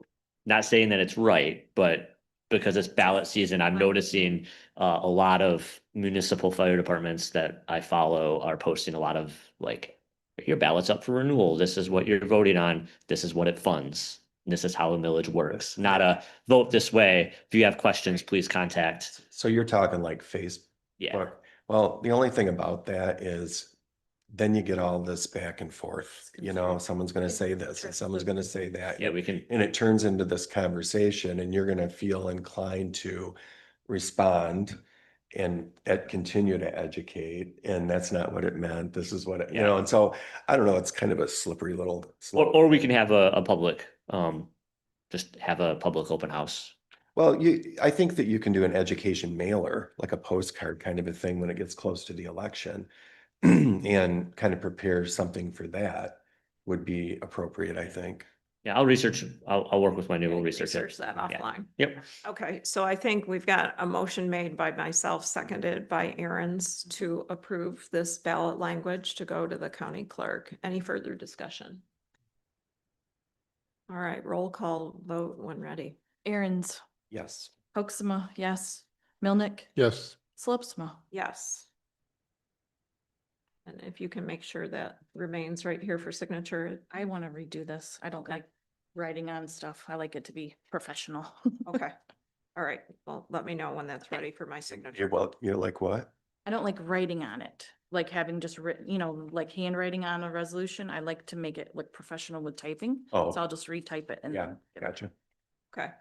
not saying that it's right, but because it's ballot season, I'm noticing a lot of municipal fire departments that I follow are posting a lot of like, your ballot's up for renewal. This is what you're voting on. This is what it funds. This is how a millage works. Not a vote this way. If you have questions, please contact. So you're talking like Facebook. Yeah. Well, the only thing about that is then you get all this back and forth, you know, someone's gonna say this and someone's gonna say that. Yeah, we can, And it turns into this conversation and you're gonna feel inclined to respond and continue to educate. And that's not what it meant. This is what, you know, Yeah. and so I don't know, it's kind of a slippery little or, slope. or we can have a public, just have a public open house. Well, I think that you can do an education mailer, like a postcard kind of a thing when it gets close to the election. And kind of prepare something for that would be appropriate, I think. Yeah, I'll research, I'll work with my new research. Research that Yeah. offline. Yep. Okay, so I think we've got a motion made by myself, seconded by Aaron's to approve this ballot language to go to the county clerk. Any further discussion? All right, roll call vote when ready. Aaron's, Yes. Hoaxma, yes. Milnick, Yes, Slopsma. Yes. And if you can make sure that remains right here for signature. I want to redo this. I don't Okay. like writing on stuff. I like it to be professional. Okay. All right, well, let me know when that's ready for my signature. You're like what? I don't like writing on it, like having just written, like handwriting on a resolution. I like to make it look professional with typing. Oh. So I'll just retype it and Yeah, then get it. gotcha. Okay,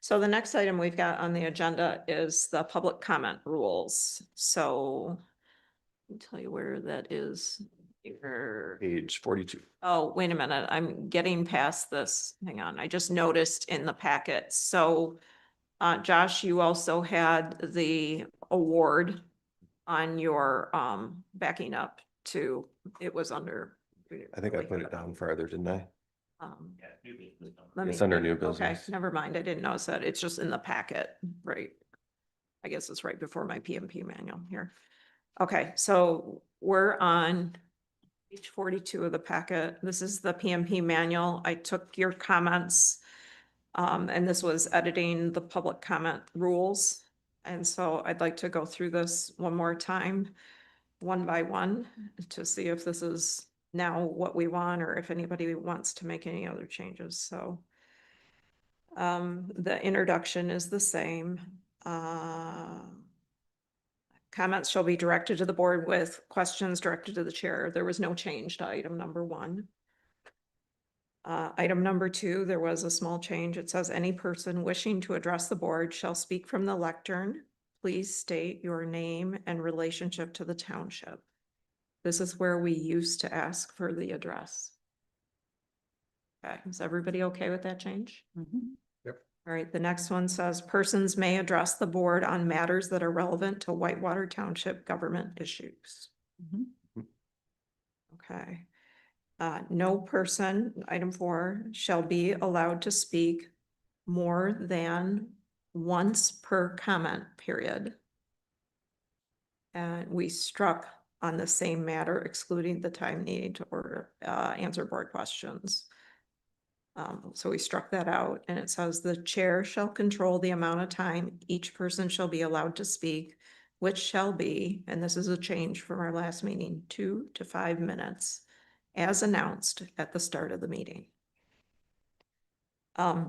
so the next item we've got on the agenda is the public comment rules. So I'll tell you where that is. Here. Page 42. Oh, wait a minute, I'm getting past this. Hang on, I just noticed in the packet. So Josh, you also had the award on your backing up to, it was under. I think I put it down farther, didn't I? Let me. It's under new Okay, business. never mind. I didn't notice that. It's just in the packet, right? I guess it's right before my PMP manual here. Okay, so we're on page 42 of the packet. This is the PMP manual. I took your comments. And this was editing the public comment rules. And so I'd like to go through this one more time, one by one, to see if this is now what we want or if anybody wants to make any other changes. So the introduction is the same. Comments shall be directed to the board with questions directed to the chair. There was no change to item number 1. Item number 2, there was a small change. It says any person wishing to address the board shall speak from the lectern. Please state your name and relationship to the township. This is where we used to ask for the address. Okay, is everybody okay with that change? Mhm. All right, the next one says persons may address the board on matters that are relevant to Whitewater Township government issues. Mhm. Okay. No person, item 4, shall be allowed to speak more than once per comment period. And we struck on the same matter, excluding the time needed to order, answer board questions. So we struck that out and it says the chair shall control the amount of time each person shall be allowed to speak, which shall be, and this is a change from our last meeting, 2 to 5 minutes as announced at the start of the meeting. I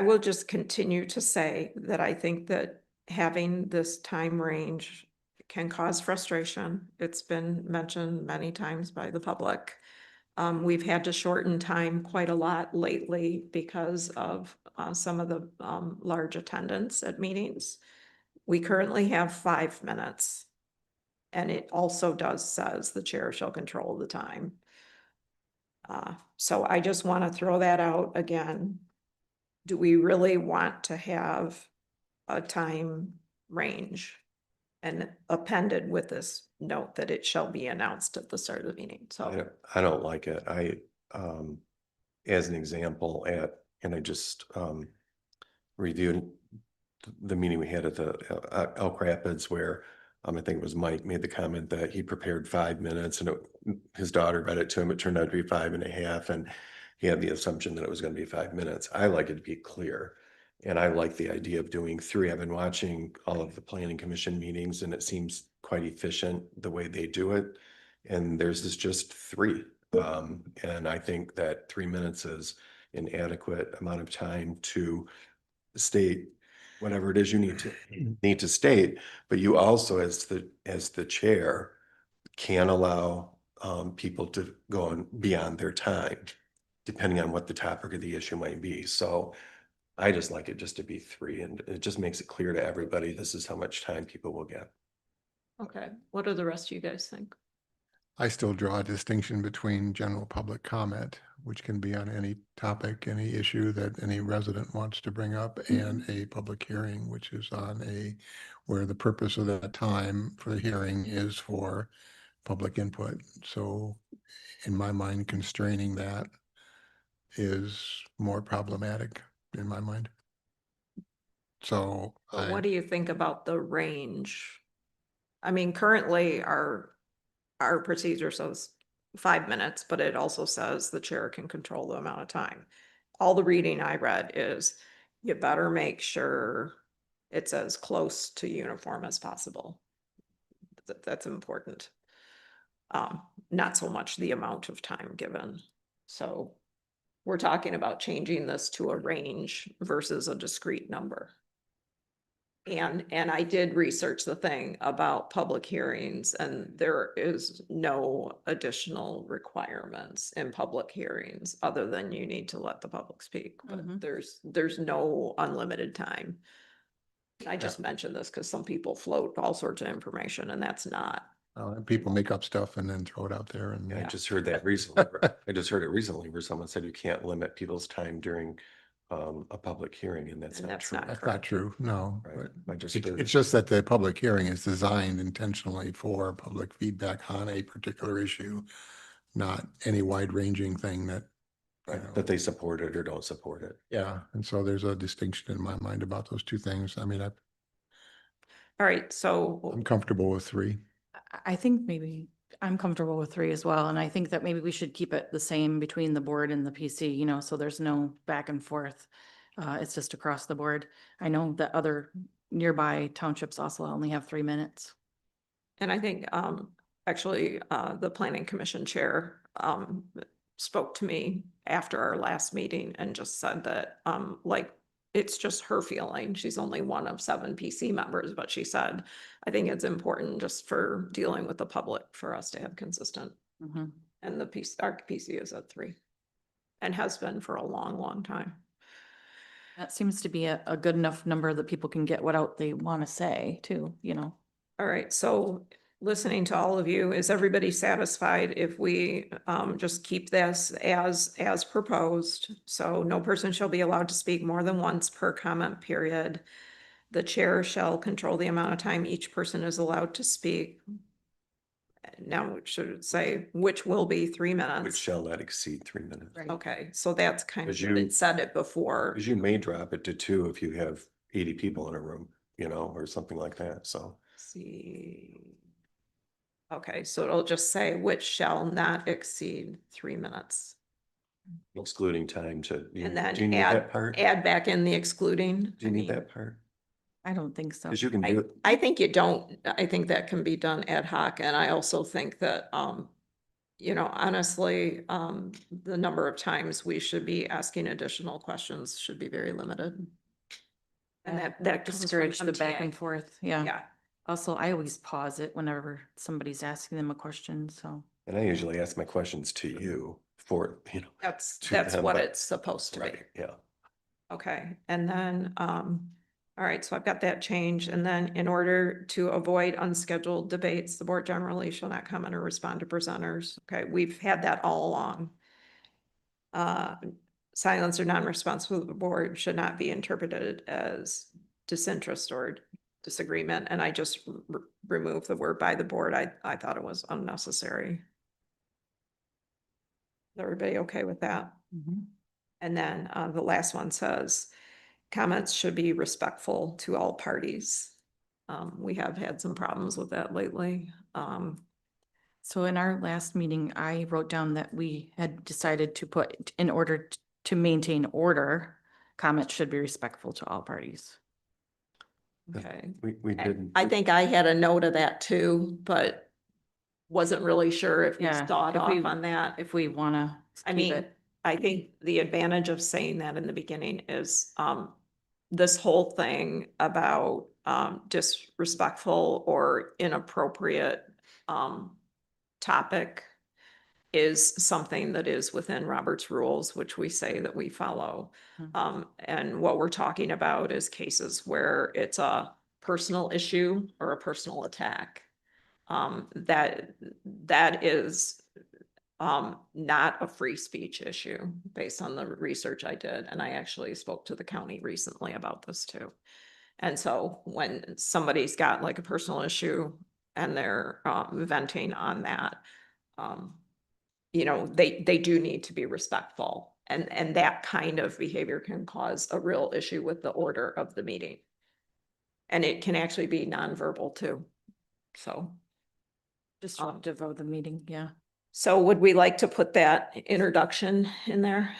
will just continue to say that I think that having this time range can cause frustration. It's been mentioned many times by the public. We've had to shorten time quite a lot lately because of some of the large attendance at meetings. We currently have 5 minutes. And it also says the chair shall control the time. So I just want to throw that out again. Do we really want to have a time range? And appended with this note that it shall be announced at the start of the meeting, so. I don't like it. As an example, and I just reviewed the meeting we had at the Elk Rapids where I think it was Mike made the comment that he prepared 5 minutes and his daughter read it to him. It turned out to be 5.5, and he had the assumption that it was going to be 5 minutes. I like it to be clear. And I like the idea of doing 3. I've been watching all of the planning commission meetings and it seems quite efficient the way they do it. And theirs is just 3. And I think that 3 minutes is an adequate amount of time to state whatever it is you need to state, but you also as the chair can allow people to go on beyond their time, depending on what the topic of the issue might be. So I just like it just to be 3, and it just makes it clear to everybody, this is how much time people will get. Okay, what do the rest of you guys think? I still draw a distinction between general public comment, which can be on any topic, any issue that any resident wants to bring up, and a public hearing, which is where the purpose of that time for the hearing is for public input. So in my mind, constraining that is more problematic in my mind. So But what do you think about the range? I mean, currently our procedure says 5 minutes, but it also says the chair can control the amount of time. All the reading I read is you better make sure it's as close to uniform as possible. That's important. Not so much the amount of time given. So we're talking about changing this to a range versus a discrete number. And I did research the thing about public hearings, and there is no additional requirements in public hearings other than you need to let the public speak, but Mhm. there's no unlimited time. I just mentioned this because some people float all sorts of information, and that's not. and people make up stuff and then throw it out there and. I just heard that recently. I just heard it recently where someone said you can't limit people's time during a public hearing, and that's And not that's true. not That's not true, no. Right. but I just It's heard it's just that the public hearing is designed intentionally for public feedback on a particular issue, not any wide-ranging thing that, right, that they support it or don't support it. yeah. And so there's a distinction in my mind about those two things. I mean, All right, so I'm comfortable with 3. I think maybe I'm comfortable with 3 as well, and I think that maybe we should keep it the same between the board and the PC, you know, so there's no back and forth. It's just across the board. I know that other nearby townships also only have 3 minutes. and I think, actually, the planning commission chair, spoke to me after our last meeting and just said that, like, it's just her feeling. She's only one of 7 PC members, but she said, I think it's important just for dealing with the public for us to have consistent. Mhm. And our PC is at 3 and has been for a long, long time. That seems to be a good enough number that people can get what out they want to say too, you know. All right, so listening to all of you, is everybody satisfied if we just keep this as proposed? So no person shall be allowed to speak more than once per comment period. The chair shall control the amount of time each person is allowed to speak. Now, it should say, which will be 3 minutes. Which shall not exceed 3 minutes. Right. Okay, so that's kind of, Because you- it said it before. Because you may drop it to 2 if you have 80 people in a room, or something like that, so. See. Okay, so it'll just say which shall not exceed 3 minutes. Excluding time to, do you And then need that part? add back in the excluding. Do you need that part? I don't think so. Because you can do it. I think you don't, I think that can be done ad hoc, and I also think that, honestly, the number of times we should be asking additional questions should be very limited. And that comes from Discourage the back MTA. and forth, yeah. Yeah, Also, I always pause it whenever somebody's asking them a question, so. And I usually ask my questions to you for, that's To them, what but- it's supposed to be. right, yeah. Okay, and then, all right, so I've got that change, and then in order to avoid unscheduled debates, the board generally shall not comment or respond to presenters. Okay, we've had that all along. Silence or non-response of the board should not be interpreted as disinterest or disagreement, and I just removed the word by the board. I thought it was unnecessary. Is everybody okay with that? Mhm. And then the last one says, comments should be respectful to all parties. We have had some problems with that lately. So in our last meeting, I wrote down that we had decided to put, in order to maintain order, comments should be respectful to all parties. Okay. We didn't. I think I had a note of that too, but wasn't really sure if you Yeah, thought if we- off on that. If we want to I keep mean, it. I think the advantage of saying that in the beginning is, this whole thing about, disrespectful or inappropriate, topic is something that is within Robert's rules, which we say that we follow. Mhm. And what we're talking about is cases where it's a personal issue or a personal attack. That is not a free speech issue based on the research I did. And I actually spoke to the county recently about this too. And so when somebody's got like a personal issue and they're venting on that, they do need to be respectful. And that kind of behavior can cause a real issue with the order of the meeting. And it can actually be nonverbal too. So. Disruptive of the meeting, yeah. So would we like to put that introduction in there?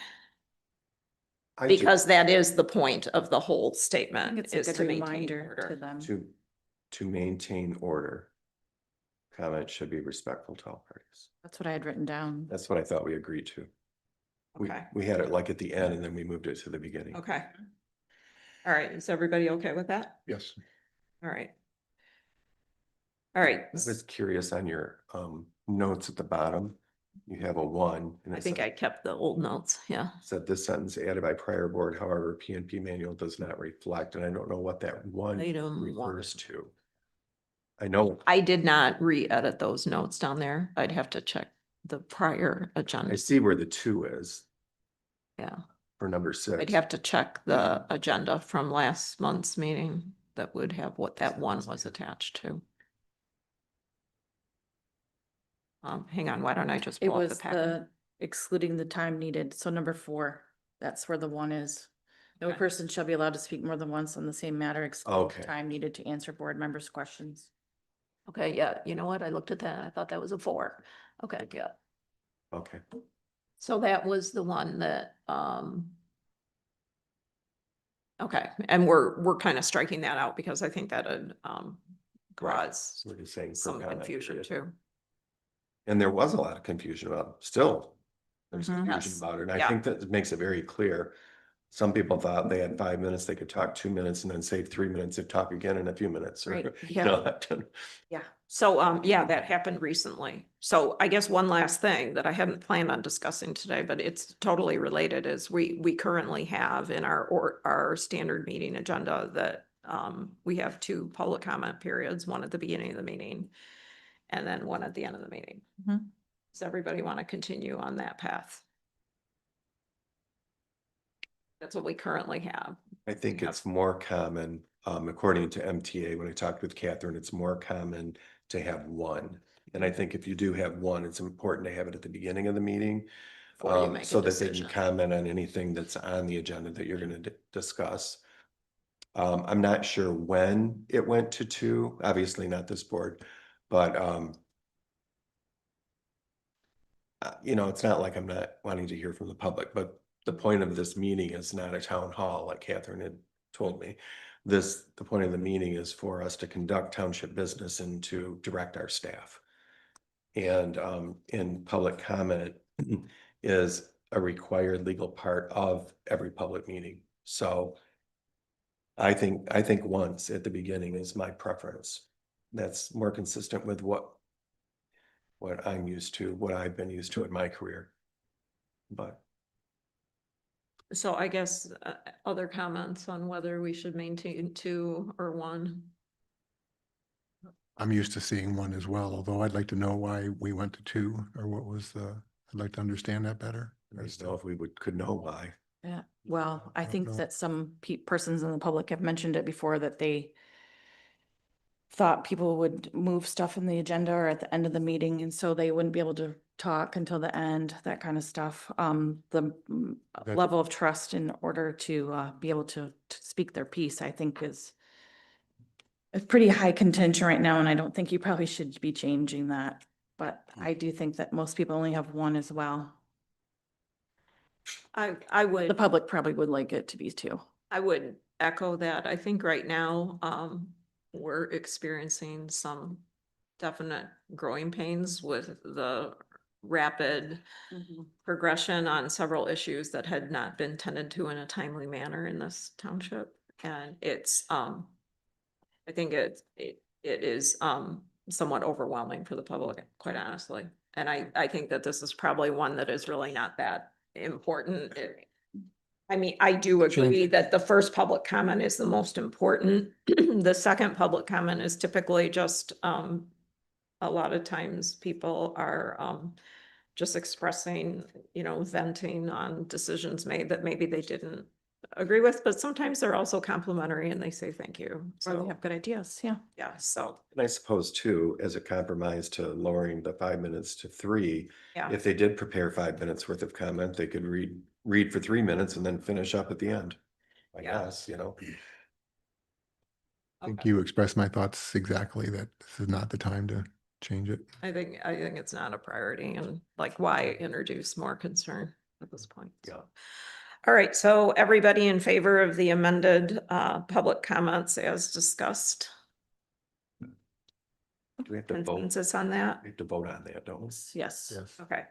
I ju- Because that is the point of the whole I statement, think it's a is good to maintain reminder to order. them. To maintain order. Comments should be respectful to all parties. That's what I had written down. That's what I thought we agreed to. Okay, We had it like at the end and then we moved it to the beginning. okay. All right, is everybody okay with that? Yes. All right. All right, I was curious on your notes at the bottom. You have a 1. And I it think said- I kept the old notes, yeah. Said this sentence added by prior board, however, PNP manual does not reflect, and I don't know what that 1 Item refers to. I know, I did not re-edit those notes down there. I'd have to check the prior I agenda. see where the 2 is Yeah, for number 6. I'd have to check the agenda from last month's meeting that would have what that 1 was attached to. Hang on, why don't I just It pull up the was packet? the excluding the time needed. So number 4, that's where the 1 is. No Okay. person shall be allowed to speak more than once on the same matter, excluding Okay. time needed to answer board members' questions. Okay, yeah, you know what? I looked at that. I thought that was a 4. Okay, yeah. Okay, So that was the one that, okay, and we're kind of striking that out because I think that would, cause we're just saying. per some comment confusion period. too. And there was a lot of confusion about, still, there's Mhm. confusion Yes. about it. And I Yeah. think that makes it very clear. Some people thought they had 5 minutes, they could talk 2 minutes and then save 3 minutes and talk again in a few minutes. or, Right, you yeah. know, that- Yeah. So, yeah, that happened recently. So I guess one last thing that I hadn't planned on discussing today, but it's totally related is we currently have in our standard meeting agenda that, we have 2 public comment periods, one at the beginning of the meeting and then one at the end of the meeting. Mhm. Does everybody want to continue on that path? That's what we currently have. I think it's more common, according to MTA, when I talked with Catherine, it's more common to have 1. And I think if you do have 1, it's important to have it at the beginning of the meeting. Before you make a So that they can decision. comment on anything that's on the agenda that you're gonna discuss. I'm not sure when it went to 2, obviously not this board, but it's not like I'm not wanting to hear from the public, but the point of this meeting is not a town hall, like Catherine had told me. The point of the meeting is for us to conduct township business and to direct our staff. And in public comment is a required legal part of every public meeting. So I think once at the beginning is my preference. That's more consistent with what I'm used to, what I've been used to in my career. But So I guess, other comments on whether we should maintain 2 or 1? I'm used to seeing 1 as well, although I'd like to know why we went to 2 or what was I'd like to understand that better. I just know if we could know why. Yeah, well, I don't think know. that some persons in the public have mentioned it before, that they thought people would move stuff in the agenda or at the end of the meeting, and so they wouldn't be able to talk until the end, that kind of stuff. That- Level of trust in order to be able to speak their piece, I think is It's pretty high contention right now, and I don't think you probably should be changing that. But I do think that most people only have one as well. I The would, public probably would like it to be two. I would echo that. I think right now, we're experiencing some definite growing pains with the rapid progression on several issues that had not been tended to in a timely manner in this township. And it's, I think it is, somewhat overwhelming for the public, quite honestly. And I think that this is probably one that is really not that important. I mean, I do agree that the first public comment is the most important. The second public comment is typically just, a lot of times people are, just expressing, venting on decisions made that maybe they didn't agree with, but sometimes they're also complimentary and they say thank you. Or they So, have good ideas, yeah. yeah, so, And I suppose too, as a compromise to lowering the 5 minutes to 3, yeah, if they did prepare 5 minutes worth of comment, they could read for 3 minutes and then finish up at the end. I Yeah. guess, I think okay. you expressed my thoughts exactly, that this is not the time to change it. I think it's not a priority and like why introduce more concern at this point? So. Yeah. All right, so everybody in favor of the amended public comments as discussed? Do we have to vote? Consensus on that? We have to vote on that, don't we? Yes. Yes. Okay.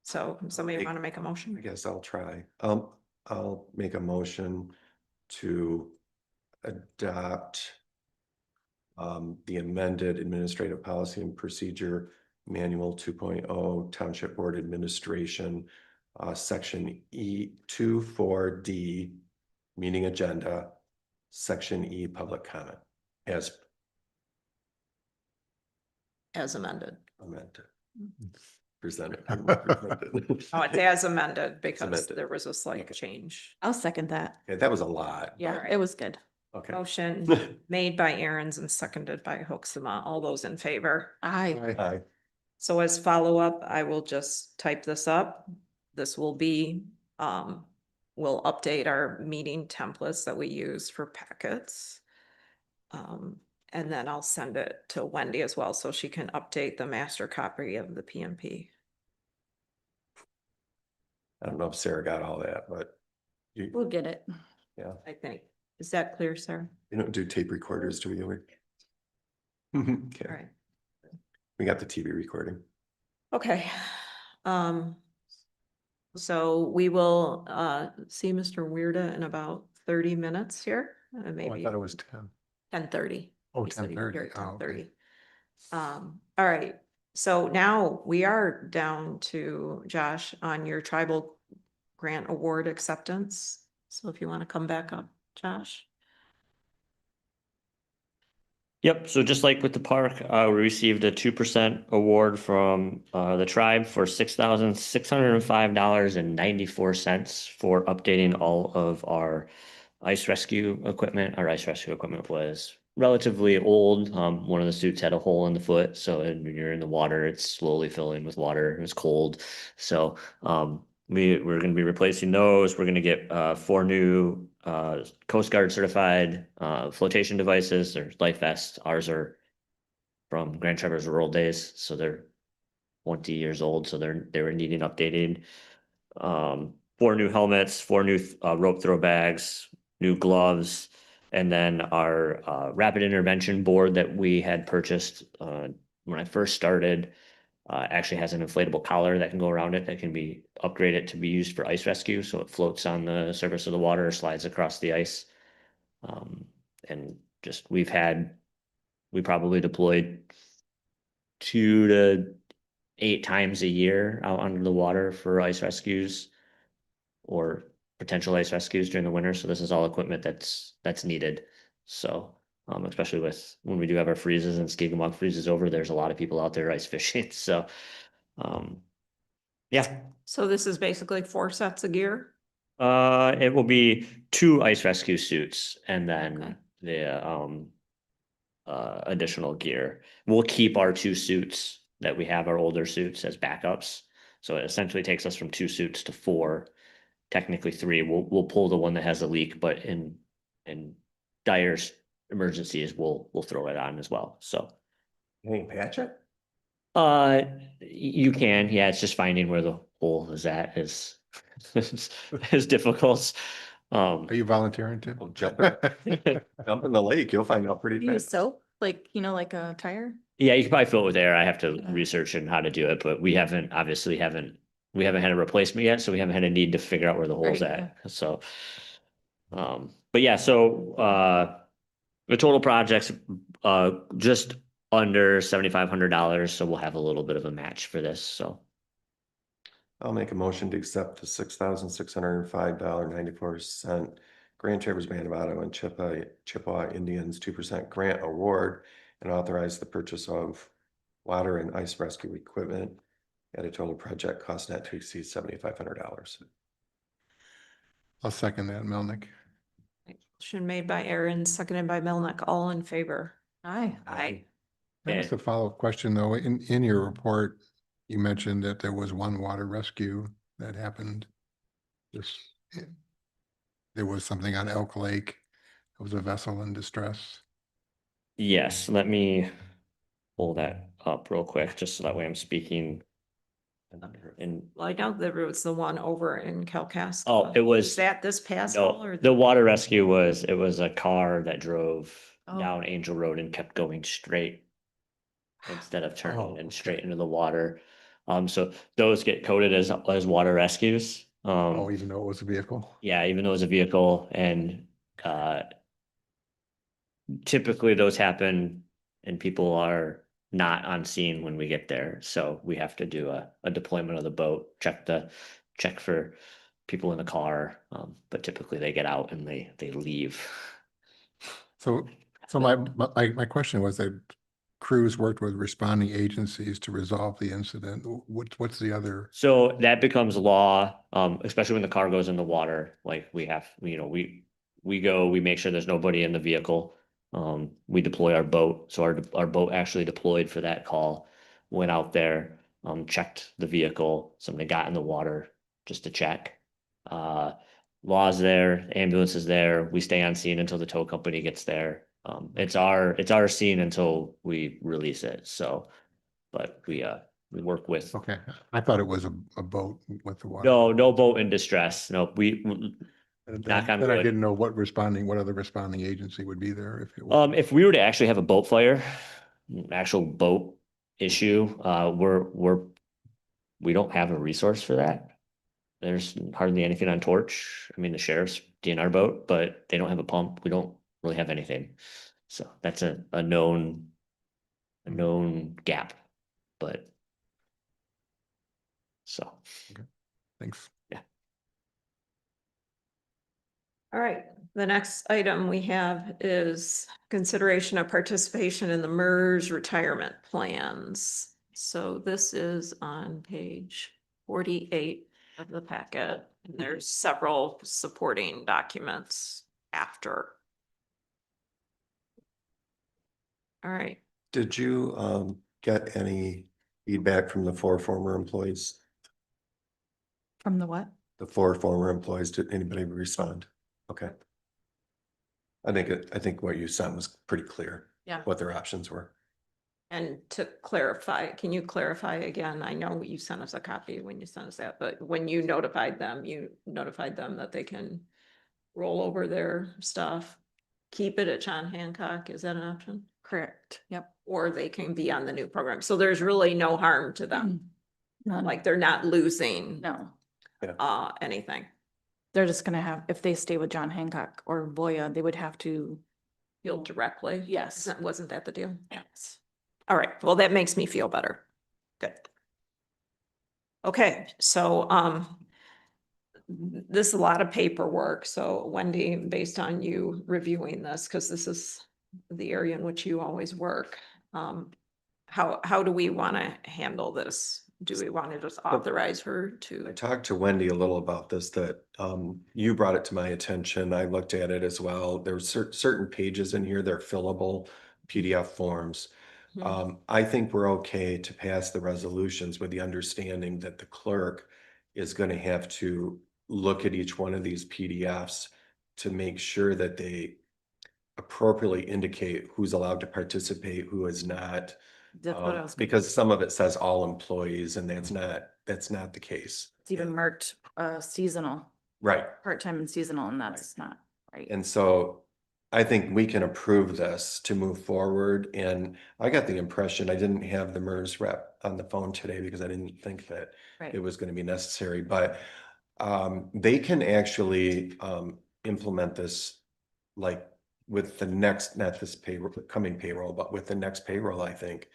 So somebody Make- want to make a I motion? guess I'll try. I'll make a motion to adopt the amended Administrative Policy and Procedure Manual 2.0 Township Board Administration, Section E24D, Meeting Agenda, Section E, Public Comment, as As amended. presented. Oh, it's as amended because amended. there was a slight Okay. change. I'll second that. Okay, that was a lot. Yeah, Alright. it was good. Okay. Motion made by Aaron's and seconded by Hoeksema. All those in favor? Aye. Aye. So as follow-up, I will just type this up. This will be, we'll update our meeting templates that we use for packets. And then I'll send it to Wendy as well, so she can update the master copy of the PMP. I don't know if Sarah got all that, but We'll get it. yeah, I think. Is that clear, Sarah? we don't do tape recorders, do we? Ever? All Okay, right. we got the TV recording. Okay. So we will, see Mr. Weirda in about 30 minutes here, Oh, I maybe thought it was 10. 10:30. Oh, He said he'd be 10:30. here at Oh, okay. 10:30. All right, so now we are down to Josh on your tribal grant award acceptance. So if you want to come back up, Josh. Yep, so just like with the park, we received a 2% award from the tribe for $6,605.94 for updating all of our ice rescue equipment. Our ice rescue equipment was relatively old. One of the suits had a hole in the foot, so when you're in the water, it's slowly filling with water. It was cold, so we're going to be replacing those. We're going to get 4 new Coast Guard certified flotation devices. They're life vests. Ours are from Grand Traverse Rural Days, so they're 20 years old, so they were needing updating. 4 new helmets, 4 new rope throw bags, new gloves, and then our rapid intervention board that we had purchased when I first started actually has an inflatable collar that can go around it that can be upgraded to be used for ice rescue. So it floats on the surface of the water or slides across the ice. And just we probably deployed 2 to 8 times a year out under the water for ice rescues or potential ice rescues during the winter. So this is all equipment that's needed. So especially with when we do have our freezes and Skigamog freezes over, there's a lot of people out there ice fishing. So yeah. So this is basically 4 sets of gear? It will be 2 ice rescue suits and Okay. then the additional gear. We'll keep our 2 suits that we have, our older suits, as backups. So it essentially takes us from 2 suits to 4, technically 3. We'll pull the one that has a leak, but in dire emergencies, we'll throw it on as well, so. Hey, patch it? You can, yeah, it's just finding where the hole is at is is difficult. Are you volunteering to? Well, jump Jump in the lake, you'll find out pretty Use fast. soap, like, like a tire? Yeah, you can probably fill it with air. I have to research on how to do it, but we haven't had a replacement yet, so we haven't had a need to figure out where the hole's Right, at, so. But yeah, so, the total project's, just under $7,500, so we'll have a little bit of a match for this, so. I'll make a motion to accept the $6,605.94 Grand Traverse Band of Ottawa and Chippewa Indians 2% grant award and authorize the purchase of water and ice rescue equipment at a total project cost not to exceed $7,500. I'll second that, Melnick. Motion made by Aaron, seconded by Melnick, all in favor. Aye. Aye. That was a follow-up question, though. In your report, you mentioned that there was one water rescue that happened. There was something on Elk Lake. It was a vessel in distress. Yes, let me pull that up real quick, just so that way I'm speaking. In, Well, I know there was the one over in Calcasas. Oh, it was- that this past fall no, or? the water rescue it was a car that drove Oh. down Angel Road and kept going straight instead of Oh, turning and okay. straight into the water. So those get coded as water rescues. Oh, even though it was a vehicle. Yeah, even though it's a vehicle, and typically those happen and people are not on scene when we get there. So we have to do a deployment of the boat, check for people in the car. But typically they get out and they leave. So my question was that crews worked with responding agencies to resolve the incident. What's the other? So that becomes law, especially when the car goes in the water, like we go, we make sure there's nobody in the vehicle. We deploy our boat, so our boat actually deployed for that call, went out there, checked the vehicle, somebody got in the water just to check. Law's there, ambulance is there, we stay on scene until the tow company gets there. It's our scene until we release it, so, but we work with. Okay, I thought it was a boat with the water. No boat in distress, no, knock on Then I wood. didn't know what other responding agency would be there if it was. If we were to actually have a boat fire, actual boat issue, we don't have a resource for that. There's hardly anything on Torch. I mean, the sheriff's DNR boat, but they don't have a pump. We don't really have anything. So that's a known gap, but. So. Thanks. All right, the next item we have is consideration of participation in the MERS retirement plans. So this is on page 48 of the packet. And there's several supporting documents after. All right, Did you get any feedback from the 4 former employees? From the what? The 4 former employees, did anybody respond? Okay. I think what you sent was pretty clear. Yeah. What their options were. and to clarify, can you clarify again? I know you sent us a copy when you sent us that, but when you notified them that they can roll over their stuff, keep it at John Hancock, is that an option? Correct, yep. Or they can be on the new program, so there's really no harm to them, None. like they're not losing No, anything. they're just gonna have, if they stay with John Hancock or Voya, they would have to. Feel directly? Yes. Wasn't that the deal? Yes. All right, well, that makes me feel better. Good. Okay, so, this is a lot of paperwork, so Wendy, based on you reviewing this, because this is the area in which you always work, how do we want to handle this? Do we want to just authorize her I to? talked to Wendy a little about this, that you brought it to my attention. I looked at it as well. There's certain pages in here, they're fillable PDF forms. I think we're okay to pass the resolutions with the understanding that the clerk is going to have to look at each one of these PDFs to make sure that they appropriately indicate who's allowed to participate, who is not. That's what I was. Because some of it says all employees and that's not the case. It's even marked seasonal, Right. part-time and seasonal, and that's not right. And so I think we can approve this to move forward. And I got the impression, I didn't have the MERS rep on the phone today because I didn't think that Right. it was going to be necessary, but they can actually implement this like with the next, not this payroll, coming payroll, but with the next payroll, I think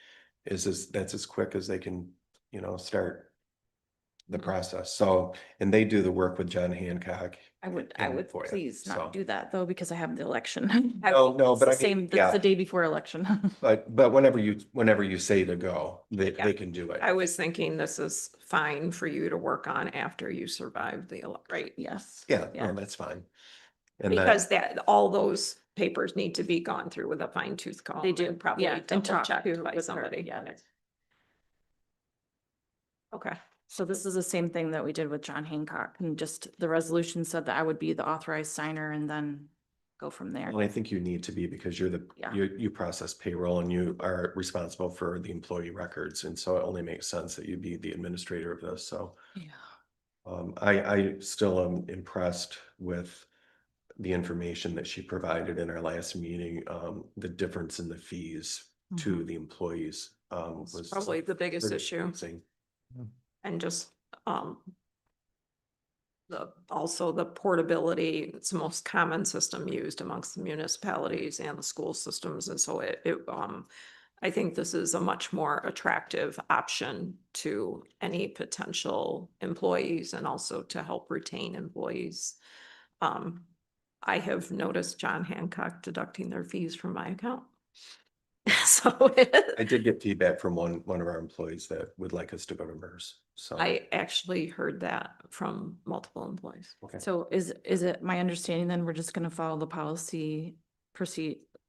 that's as quick as they can, start the process. So, and they do the work with John Hancock. I would and for you, please so. not do that though, because I have the election. No, It's but the I same, mean, that's the yeah, day before election. but whenever you say to go, they can do it. I was thinking this is fine for you to work on after you survive the, right? Yes. Yeah, Yeah. no, that's fine. And that, Because all those papers need to be gone through with a fine tooth comb. They do, and probably yeah, and double talk checked to by with her, somebody. yeah. Okay, So this is the same thing that we did with John Hancock, and just the resolution said that I would be the authorized signer and then go from there. well, I think you need to be because you're Yeah. you process payroll and you are responsible for the employee records. And so it only makes sense that you be the administrator of this. So Yeah. I still am impressed with the information that she provided in our last meeting. The difference in the fees to the employees was probably the biggest pretty issue. amazing. And just, also the portability, it's the most common system used amongst the municipalities and the school systems. And so I think this is a much more attractive option to any potential employees and also to help retain employees. I have noticed John Hancock deducting their fees from my account. So I did get feedback from one of our employees that would like us to go to MERS. So I actually heard that from multiple employees. okay. So is it my understanding then we're just gonna follow the policy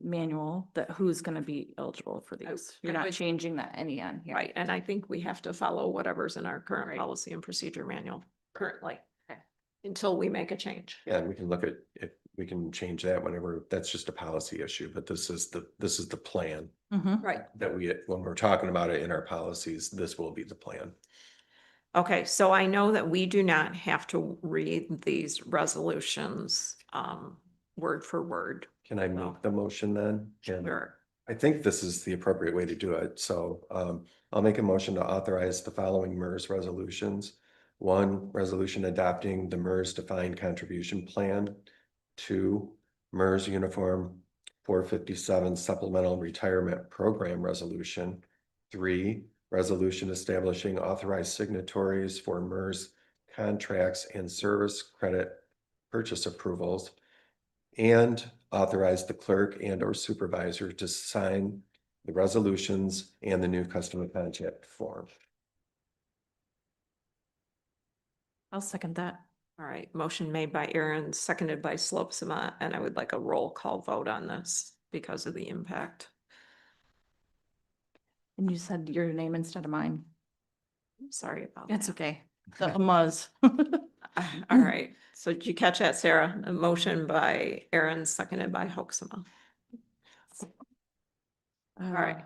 manual that who's gonna be eligible for these? You're I not would- changing that any on here? Right, and I think we have to follow whatever's in our current Right. policy and procedure manual currently. Okay. Until we make a change. Yeah, and we can look at if we can change that whenever, that's just a policy issue, but this is the plan Mhm. Right. that when we're talking about it in our policies, this will be the plan. Okay, so I know that we do not have to read these resolutions, word for word. Can I make the motion then? And Sure. I think this is the appropriate way to do it. So I'll make a motion to authorize the following MERS resolutions. 1, resolution adopting the MERS defined contribution plan. 2, MERS Uniform 457 Supplemental Retirement Program Resolution. 3, resolution establishing authorized signatories for MERS contracts and service credit purchase approvals. And authorize the clerk and or supervisor to sign the resolutions and the new customer contract form. I'll second that. All right, motion made by Aaron, seconded by Slopsma, and I would like a roll call vote on this because of the impact. And you said your name instead of mine. Sorry about That's that. okay. The Muzz. All right, so did you catch that, Sarah? A motion by Aaron, seconded by Hoaxma. All right.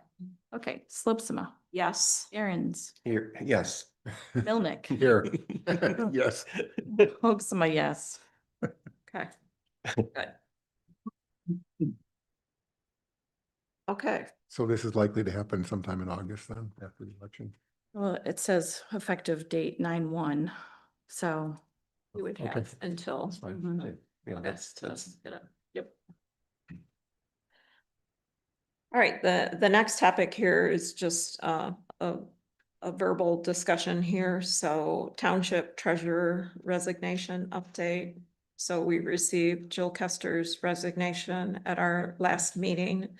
Okay, Slopsma, Yes. Aaron's, Here, yes. Milnick, Here, yes. Hoaxma, yes. Okay. Good. Okay, So this is likely to happen sometime in August then, after the election? Well, it says effective date 9/1, so. we would Okay. have until That's fine. Mhm. Yeah, August to that's, get it. Yep. All right, the next topic here is just a verbal discussion here. So township treasurer resignation update. So we received Jill Kester's resignation at our last meeting.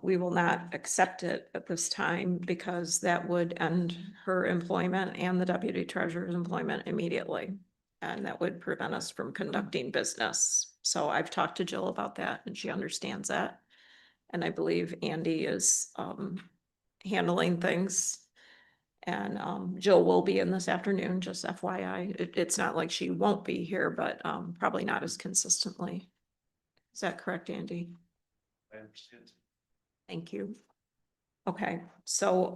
We will not accept it at this time because that would end her employment and the deputy treasurer's employment immediately. And that would prevent us from conducting business. So I've talked to Jill about that and she understands that. And I believe Andy is handling things. And Jill will be in this afternoon, just FYI. It's not like she won't be here, but probably not as consistently. Is that correct, Andy? I understand. Thank you. Okay, so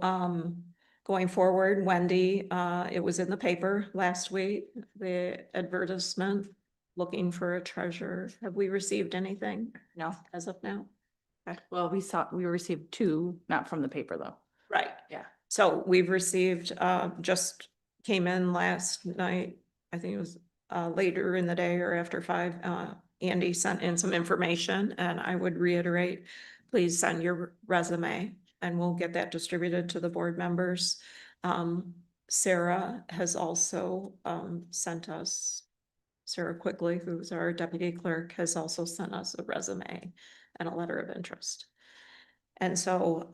going forward, Wendy, it was in the paper last week, the advertisement looking for a treasurer. Have we received anything? No, as of now? Well, we received two, not from the paper though. Right. Yeah. So we've received, just came in last night, I think it was later in the day or after 5. Andy sent in some information and I would reiterate, please send your resume and we'll get that distributed to the board members. Sarah has also sent us, Sarah Quigley, who's our deputy clerk, has also sent us a resume and a letter of interest. And so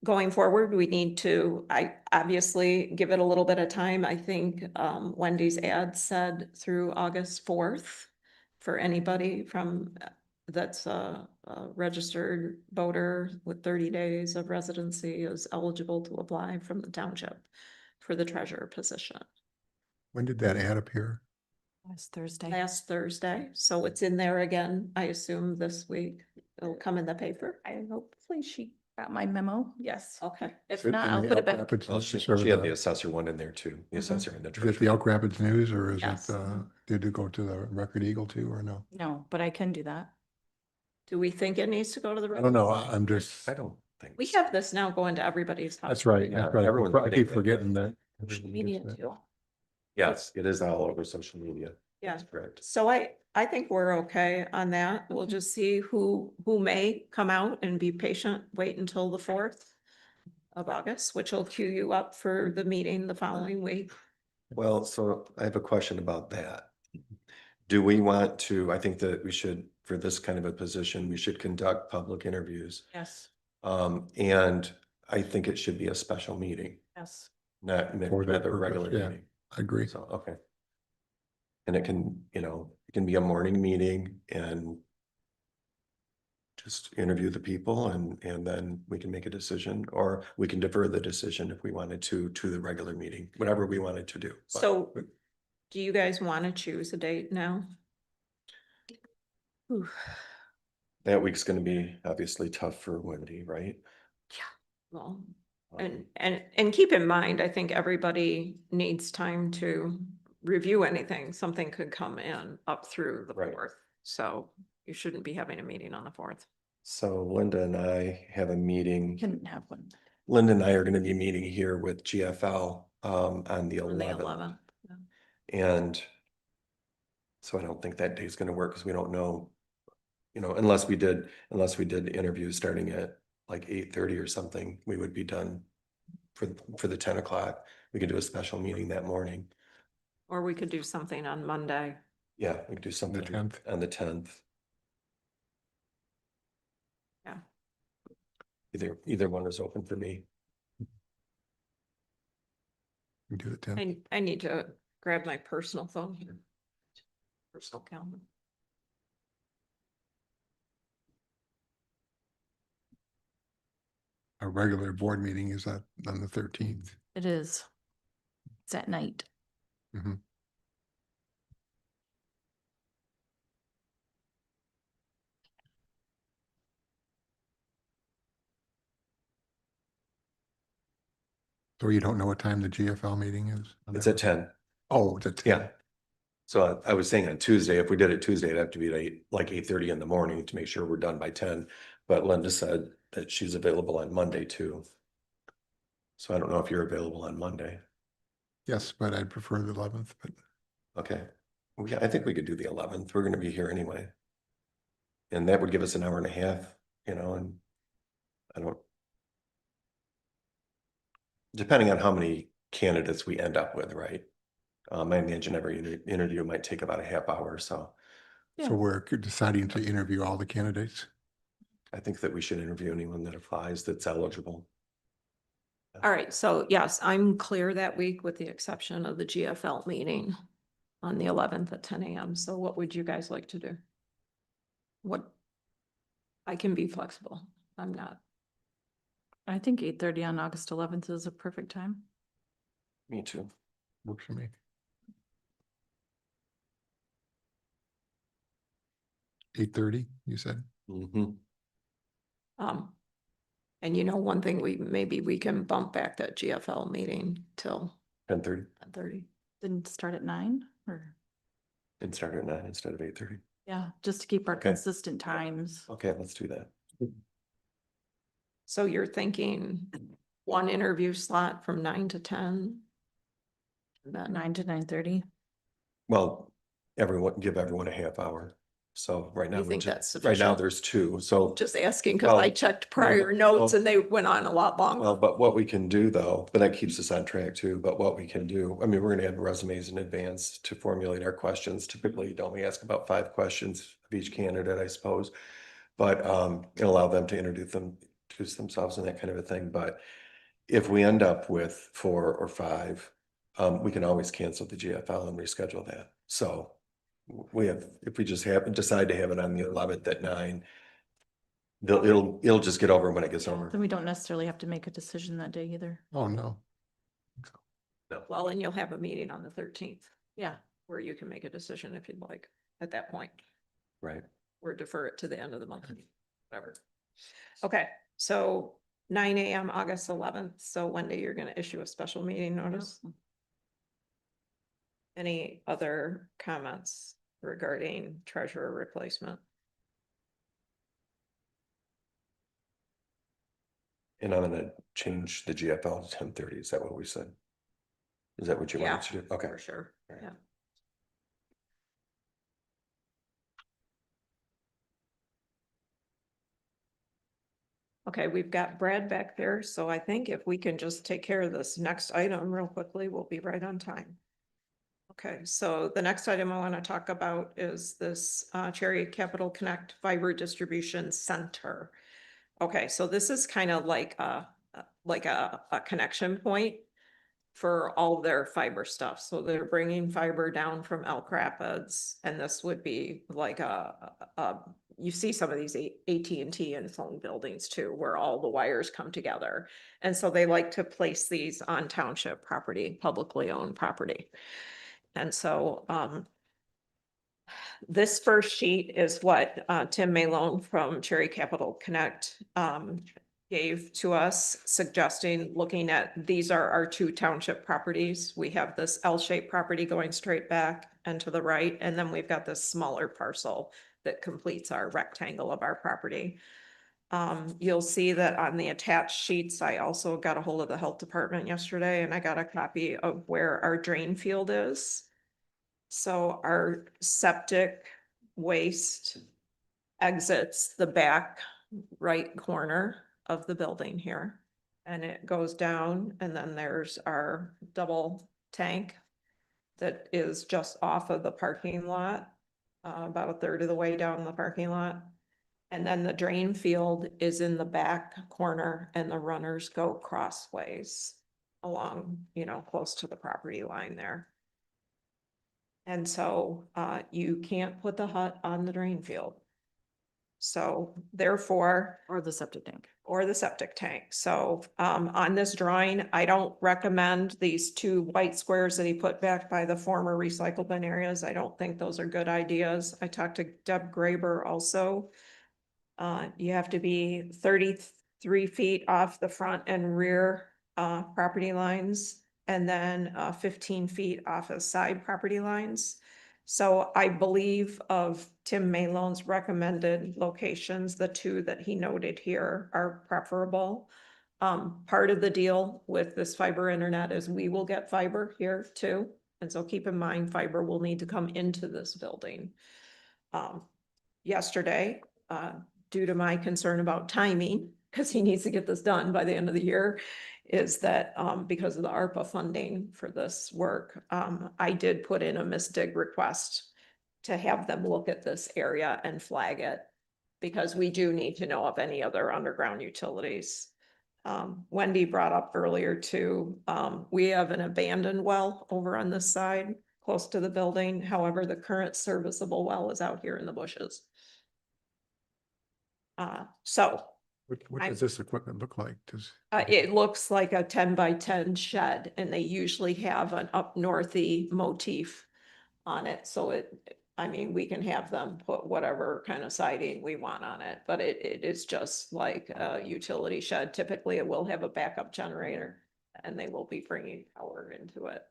going forward, we need to, I obviously give it a little bit of time. I think Wendy's ad said through August 4th for anybody from, that's a registered voter with 30 days of residency is eligible to apply from the township for the treasurer position. When did that ad appear? Last Thursday. Last Thursday, so it's in there again, I assume this week. It'll come in the paper. Hopefully she got my memo. Yes. Okay. If Is it not, in I'll the put it Elk back. Rapids Well, News she or had the the- assessor one in there too, the Mhm. assessor and the Is it treasurer. the Elk Rapids News or is Yes. it, did it go to the Record Eagle too or no? No, but I can do that. Do we think it needs to go to the? I don't know. I'm just, I don't think. We have this now going to everybody's house. that's right. Yeah, That's right. everyone's I keep getting it. forgetting that. Media too. Yes, it is all over social media. Yeah. That's correct. So I think we're okay on that. We'll just see who may come out and be patient, wait until the 4th of August, which will queue you up for the meeting the following week. Well, so I have a question about that. Do we want to, I think that we should, for this kind of a position, we should conduct public interviews. Yes, And I think it should be a special meeting, yes. not For that a purpose, regular yeah. meeting. I agree. So, okay. And it can, it can be a morning meeting and just interview the people and then we can make a decision, or we can defer the decision if we wanted to the regular meeting, whatever we wanted to do. But- So do you guys want to choose a date now? Ooh. That week's gonna be obviously tough for Wendy, right? Well, Um, and keep in mind, I think everybody needs time to review anything. Something could come in up through the Right. 4th. So you shouldn't be having a meeting on the 4th. So Linda and I have a meeting. Can have one. Linda and I are gonna be meeting here with GFL on the On the 11th. 11th. And so I don't think that day's gonna work because we don't know, unless we did interviews starting at like 8:30 or something, we would be done for the 10 o'clock. We could do a special meeting that morning. Or we could do something on Monday. Yeah, we could do something 10th. on the 10th. Yeah. Either one is open for me. We do the 10th. I need to grab my personal phone here. Personal calendar. A regular board meeting is on the 13th. It is. It's at night. Mhm. So you don't know what time the GFL meeting is? on It's that? at 10. Oh, it's at 10. Yeah. So I was saying on Tuesday, if we did it Tuesday, it'd have to be like 8:30 in the morning to make sure we're done by 10. But Linda said that she's available on Monday too. So I don't know if you're available on Monday. Yes, but I'd prefer the 11th, but Okay. Yeah, I think we could do the 11th. We're gonna be here anyway. And that would give us an hour and a half, and I don't. Depending on how many candidates we end up with, right? I imagine every interview might take about a half hour, so Yeah. so we're deciding to interview all the candidates. I think that we should interview anyone that applies that's eligible. All right, so yes, I'm clear that week with the exception of the GFL meeting on the 11th at 10 a.m. So what would you guys like to do? What? I can be flexible. I'm not. I think 8:30 on August 11th is a perfect time. Me too. Works for me. 8:30, you said? Mhm. And you know, one thing maybe we can bump back that GFL meeting till 10:30 10:30. Didn't start at 9 or, and start at 9 instead of 8:30. yeah, just to keep our Okay. consistent times. Okay, let's do that. So you're thinking one interview slot from 9 to 10? And then 9 to 9:30. Well, give everyone a half hour. So right now, You think that's right now sufficient? there's two, so. Just asking because I Well, checked no, prior but- notes well- and they went on a lot Well, longer. but what we can do though, but that keeps us on track too, but what we can do, I mean, we're gonna have resumes in advance to formulate our questions. Typically, don't we ask about 5 questions of each candidate, I suppose? But and allow them to introduce themselves and that kind of a thing. But if we end up with 4 or 5, we can always cancel the GFL and reschedule that. So we have, if we just decide to have it on the 11th at 9, it'll just get over when it gets over. Then we don't necessarily have to make a decision that day either. Oh, no. Well, and you'll have a meeting on the 13th Yeah. where you can make a decision if you'd like at that point. Right. Or defer it to the end of the month, whatever. Okay, so 9 AM, August 11th. So Wendy, you're gonna issue a special meeting notice? Any other comments regarding treasurer replacement? And I'm gonna change the GFL to 10:30. Is that what we said? Is that what you Yeah, wanted to do? Okay. For sure, All right. yeah. Okay, we've got Brad back there, so I think if we can just take care of this next item real quickly, we'll be right on time. Okay, so the next item I want to talk about is this Cherry Capital Connect Fiber Distribution Center. Okay, so this is kind of like a connection point for all their fiber stuff. So they're bringing fiber down from Elk Rapids, and this would be like you see some of these AT&T and phone buildings too, where all the wires come together. And so they like to place these on township property, publicly owned property. And so, this first sheet is what Tim Malone from Cherry Capital Connect gave to us, suggesting looking at, these are our 2 township properties. We have this L-shaped property going straight back and to the right, and then we've got this smaller parcel that completes our rectangle of our property. You'll see that on the attached sheets, I also got a hold of the health department yesterday, and I got a copy of where our drain field is. So our septic waste exits the back right corner of the building here. And it goes down, and then there's our double tank that is just off of the parking lot, about a third of the way down the parking lot. And then the drain field is in the back corner, and the runners go crossways along, close to the property line there. And so you can't put the hut on the drain field. So therefore, Or the septic tank. or the septic tank. So on this drawing, I don't recommend these 2 white squares that he put back by the former recycle bin areas. I don't think those are good ideas. I talked to Deb Graber also. You have to be 33 feet off the front and rear property lines, and then 15 feet off of side property lines. So I believe of Tim Malone's recommended locations, the 2 that he noted here are preferable. Part of the deal with this fiber internet is we will get fiber here too. And so keep in mind, fiber will need to come into this building. Yesterday, due to my concern about timing, because he needs to get this done by the end of the year, is that because of the ARPA funding for this work, I did put in a misdig request to have them look at this area and flag it, because we do need to know of any other underground utilities. Wendy brought up earlier too, we have an abandoned well over on this side, close to the building. However, the current serviceable well is out here in the bushes. So What I- does this equipment look like? it looks like a 10 by 10 shed, and they usually have an up northy motif on it. So I mean, we can have them put whatever kind of siding we want on it, but it is just like a utility shed. Typically, it will have a backup generator and they will be bringing power into it.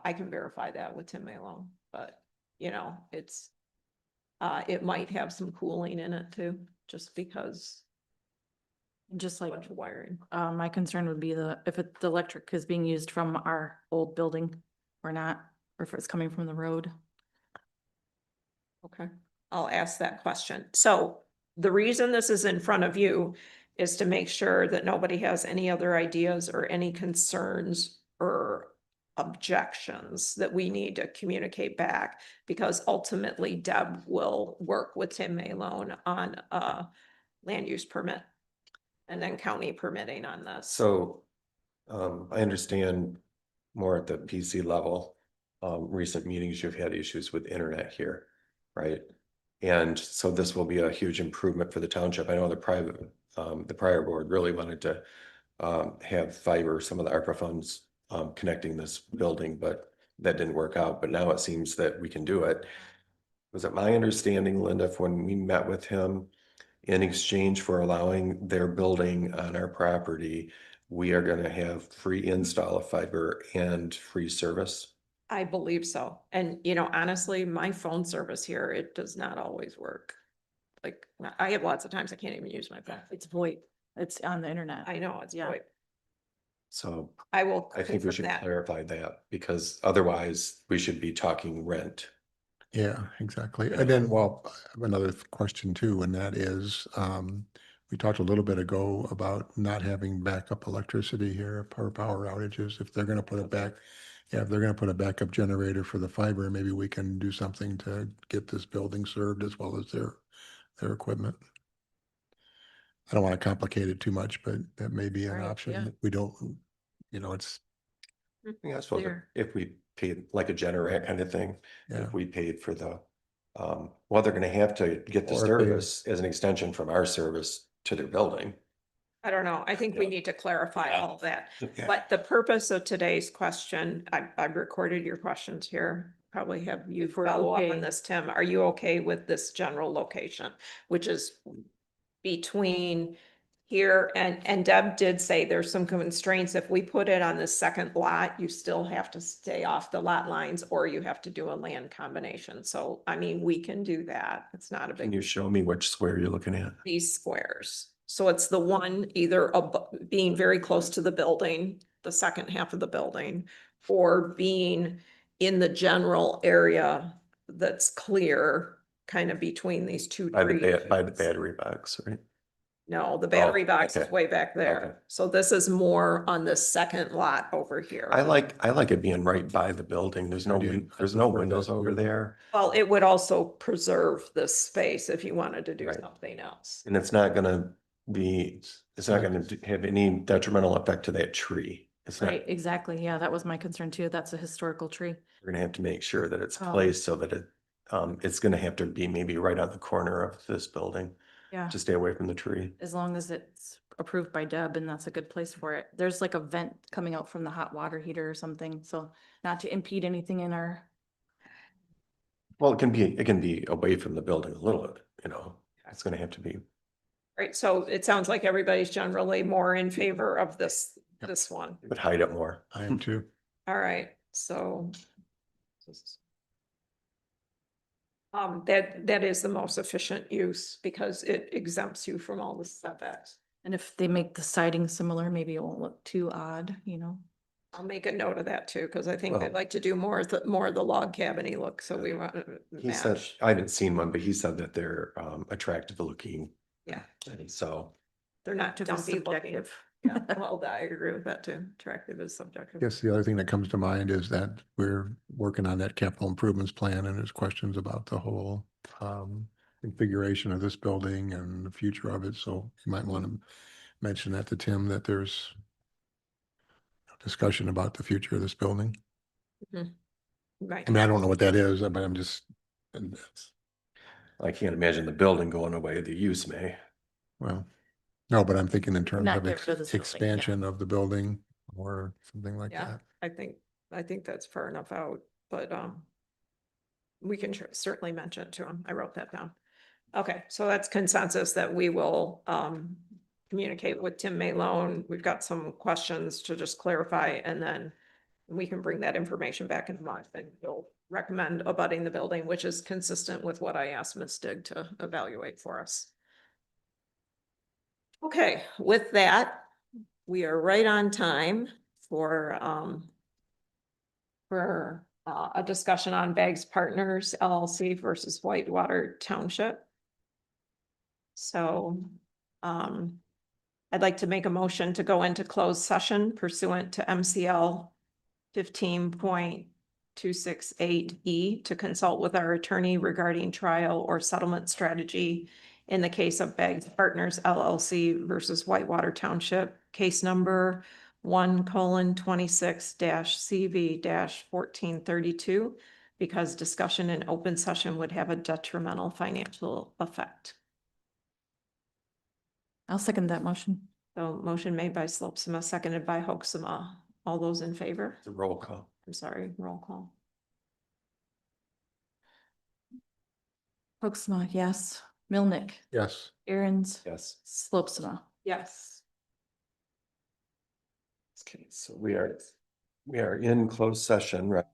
I can verify that with Tim Malone, but you know, it might have some cooling in it too, just because Just like, bunch of wiring. my concern would be if the electric is being used from our old building or not, or if it's coming from the road. Okay, I'll ask that question. So the reason this is in front of you is to make sure that nobody has any other ideas or any concerns or objections that we need to communicate back, because ultimately Deb will work with Tim Malone on a land use permit and then county permitting on this. So, I understand more at the PC level, recent meetings, you've had issues with internet here, right? And so this will be a huge improvement for the township. I know the prior board really wanted to have fiber, some of the ARPA funds connecting this building, but that didn't work out. But now it seems that we can do it. Was it my understanding, Linda, when we met with him, in exchange for allowing their building on our property, we are gonna have free install of fiber and free service? I believe so. And, you know, honestly, my phone service here, it does not always work. Like, I have lots of times I can't even use my phone. It's VoIP. It's on the internet. I know, it's Yeah. VoIP. So I will I think we confirm should that. clarify that, because otherwise we should be talking rent. Yeah, exactly. Yeah. And then, well, I have another question too, and that is, we talked a little bit ago about not having backup electricity here for power outages. If they're gonna put it back, yeah, if they're gonna put a backup generator for the fiber, maybe we can do something to get this building served as well as their equipment. I don't want to complicate it too much, but that may be an Right, yeah. option. We don't, it's, Yeah, I suppose Clear. if we paid like a generator kind of thing, yeah. if we paid for the, well, they're gonna have to get the Or if they- service as an extension from our service to their building. I don't know. I think we Yeah. need to clarify Yeah. all of that. Yeah. But the purpose of today's question, I've recorded your questions here. Probably have you If we're follow up on okay. this, Tim. Are you okay with this general location? Which is between here and Deb did say there's some constraints. If we put it on the second lot, you still have to stay off the lot lines or you have to do a land combination. So, I mean, we can do that. It's not a Can big you show me which square you're looking at? these squares. So it's the one either being very close to the building, the second half of the building, or being in the general area that's clear, kind of between these two By trees. the battery box, right? No, the battery box is okay. way back Okay. there. So this is more on the second lot over here. I like it being right by the building. There's no, I do. I there's no prefer windows that over too. there. Well, it would also preserve this space if you wanted to do Right. something else. And it's not gonna be, it's not gonna have any detrimental effect to that tree. It's not, Right, exactly. Yeah, that was my concern too. That's a historical tree. we're gonna have to make sure that it's Um, placed so that it's gonna have to be maybe right on the corner of this building Yeah, to stay away from the tree. as long as it's approved by Deb and that's a good place for it. There's like a vent coming out from the hot water heater or something, so not to impede anything in our, Well, it can be away from the building a little bit, it's gonna have to be. Right, so it sounds like everybody's generally more in favor of this, Yep. this one. But hide it more. I am too. All right, so. That is the most efficient use because it exempts you from all the setbacks. and if they make the siding similar, maybe it won't look too odd, you know? I'll make a note of that too, because I think Well- they'd like to do more of the log cabiny look, so we want to He said, match. I haven't seen one, but he said that they're attractive looking. Yeah. So, They're not Active is dumpy looking. subjective. Yeah, well, I agree with that too. Attractive is subjective. Guess the other thing that comes to mind is that we're working on that capital improvements plan and there's questions about the whole configuration of this building and the future of it. So you might want to mention that to Tim, that there's discussion about the future of this building. Right. I mean, I don't know what that is, but I'm just, and that's, I can't imagine the building going away, the use may. well, no, but I'm thinking in terms Not of get rid of this building, yeah. expansion of the building or something like Yeah. that. I think that's far enough out, but, we can certainly mention it to him. I wrote that down. Okay, so that's consensus that we will communicate with Tim Malone. We've got some questions to just clarify, and then we can bring that information back in March, and you'll recommend abutting the building, which is consistent with what I asked Ms. Stig to evaluate for us. Okay, with that, we are right on time for a discussion on Bags Partners LLC versus Whitewater Township. So, I'd like to make a motion to go into closed session pursuant to MCL 15.268E to consult with our attorney regarding trial or settlement strategy in the case of Bags Partners LLC versus Whitewater Township, case number 1:26-CV-1432, because discussion in open session would have a detrimental financial effect. I'll second that motion. So motion made by Slopsma, seconded by Hoeksema. All those in favor? The roll call. I'm sorry, roll call. Hoeksema, yes. Milnick, Yes. Aaron's, Yes. Slopsma. Yes. Okay, so we are in closed session, right?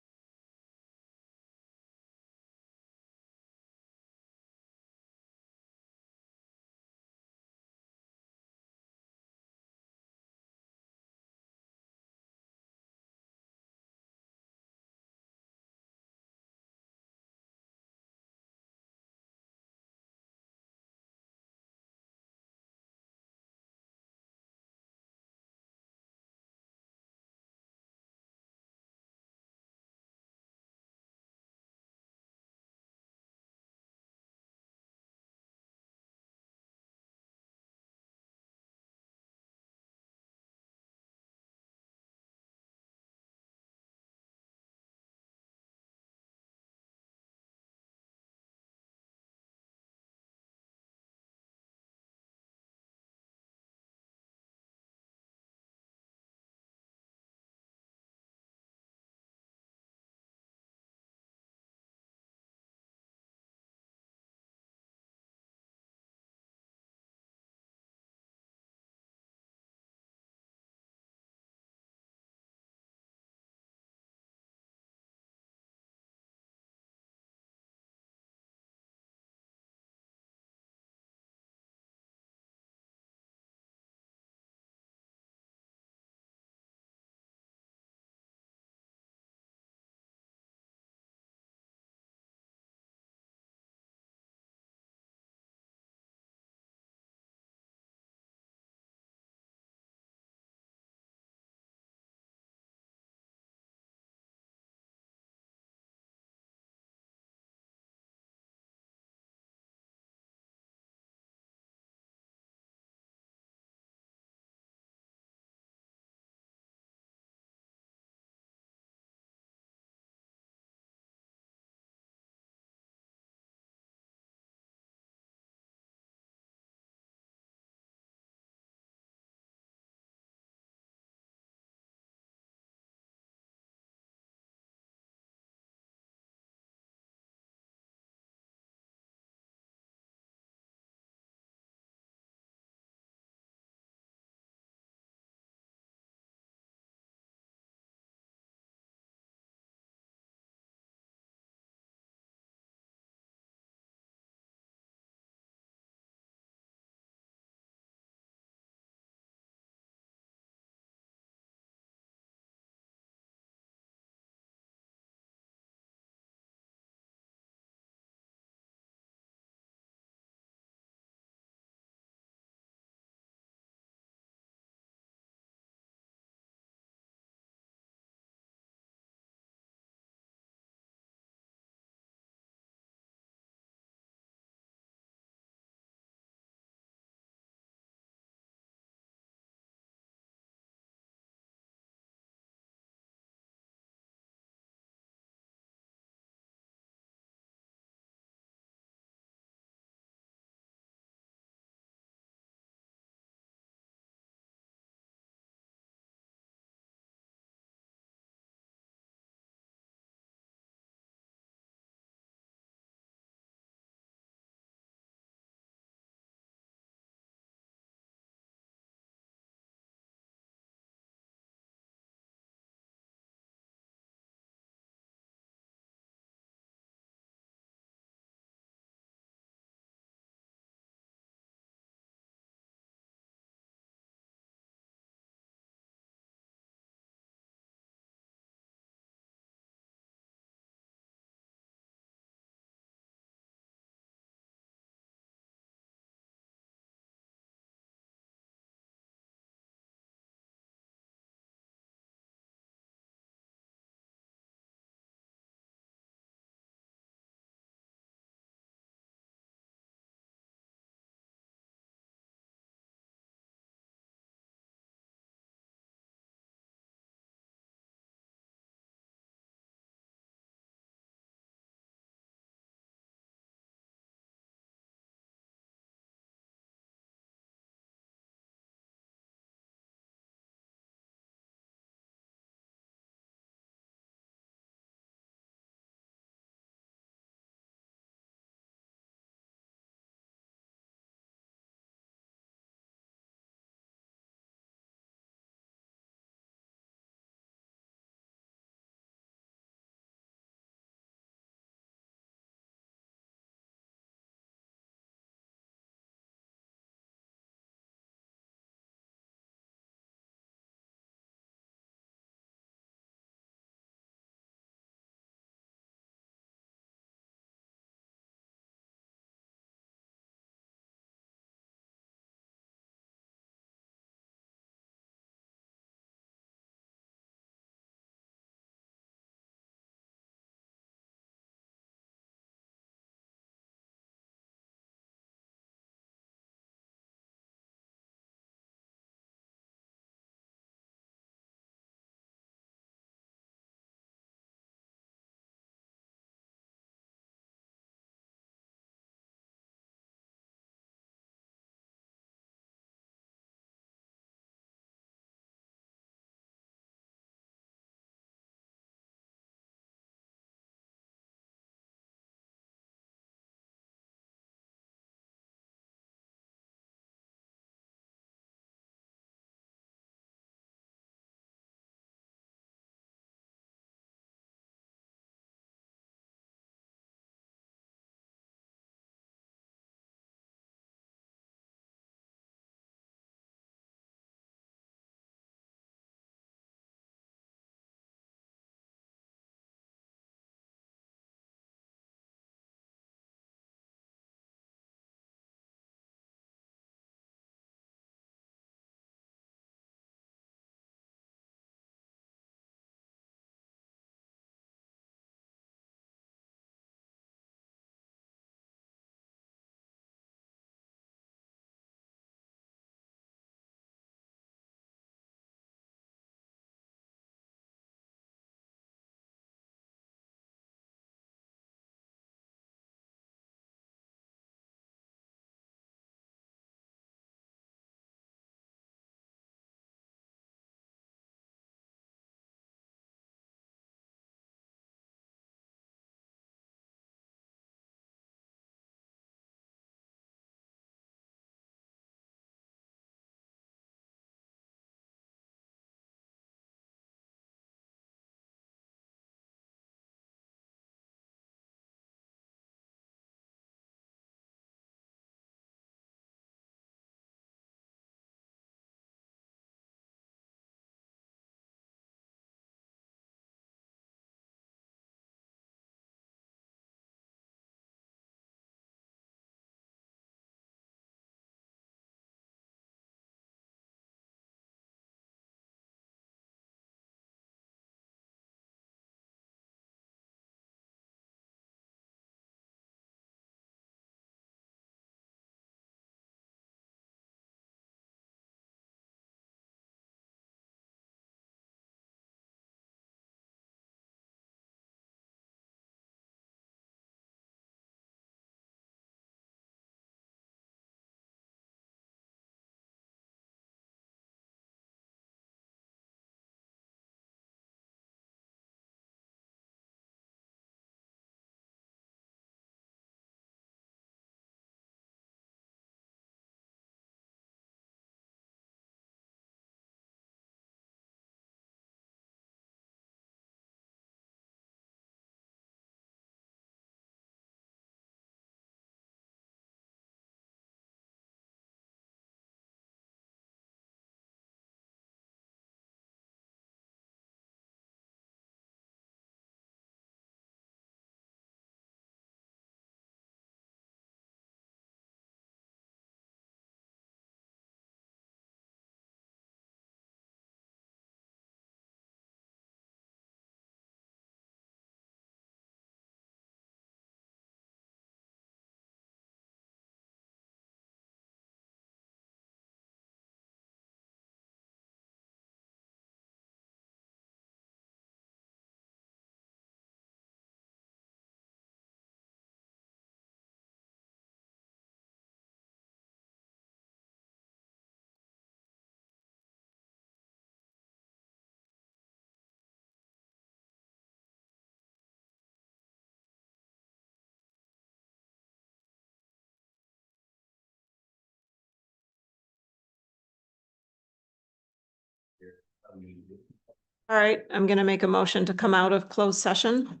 All right, I'm gonna make a motion to come out of closed session.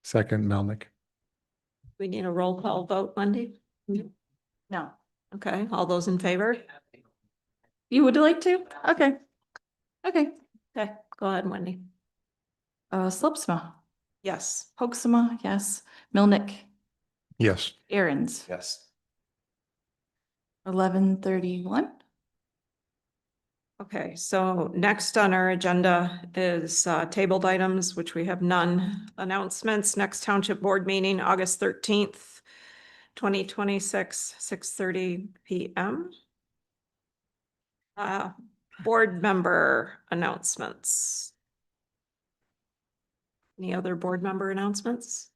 Second, Melnick. We need a roll call vote, Wendy? No. Okay, all those in favor? You would like to? Okay. Okay. Okay, go ahead, Wendy. Slipsma, Yes. Hoaxma, yes. Milnick, Yes. Aaron's, Yes. 11:31. Okay, so next on our agenda is tabled items, which we have none. Announcements, next township board meeting, August 13th, 2026, 6:30 PM. Board member announcements. Any other board member announcements?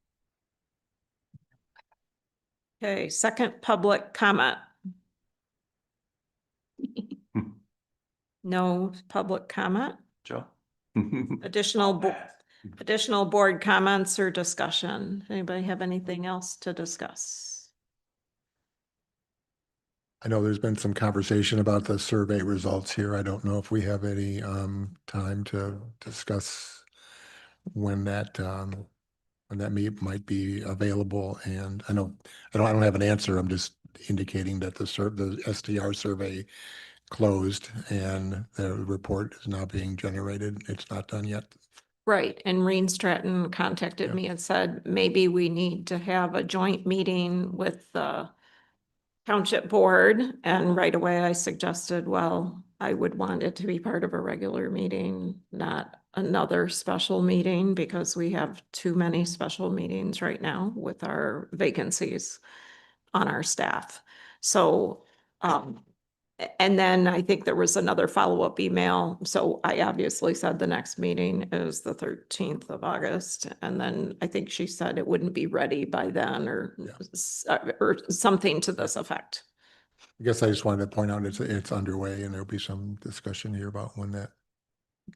Okay, second public comment. No public comment. Joe? Additional board comments or discussion. Anybody have anything else to discuss? I know there's been some conversation about the survey results here. I don't know if we have any time to discuss when that might be available. And I don't have an answer. I'm just indicating that the STR survey closed and the report is now being generated. It's not done yet. Right, and Reen Stratton contacted Yeah. me and said, maybe we need to have a joint meeting with the township board, and right away I suggested, well, I would want it to be part of a regular meeting, not another special meeting, because we have too many special meetings right now with our vacancies on our staff. So, and then I think there was another follow-up email. So I obviously said the next meeting is the 13th of August. And then I think she said it wouldn't be ready by then or something to this effect. I guess I just wanted to point out it's underway and there'll be some discussion here about when that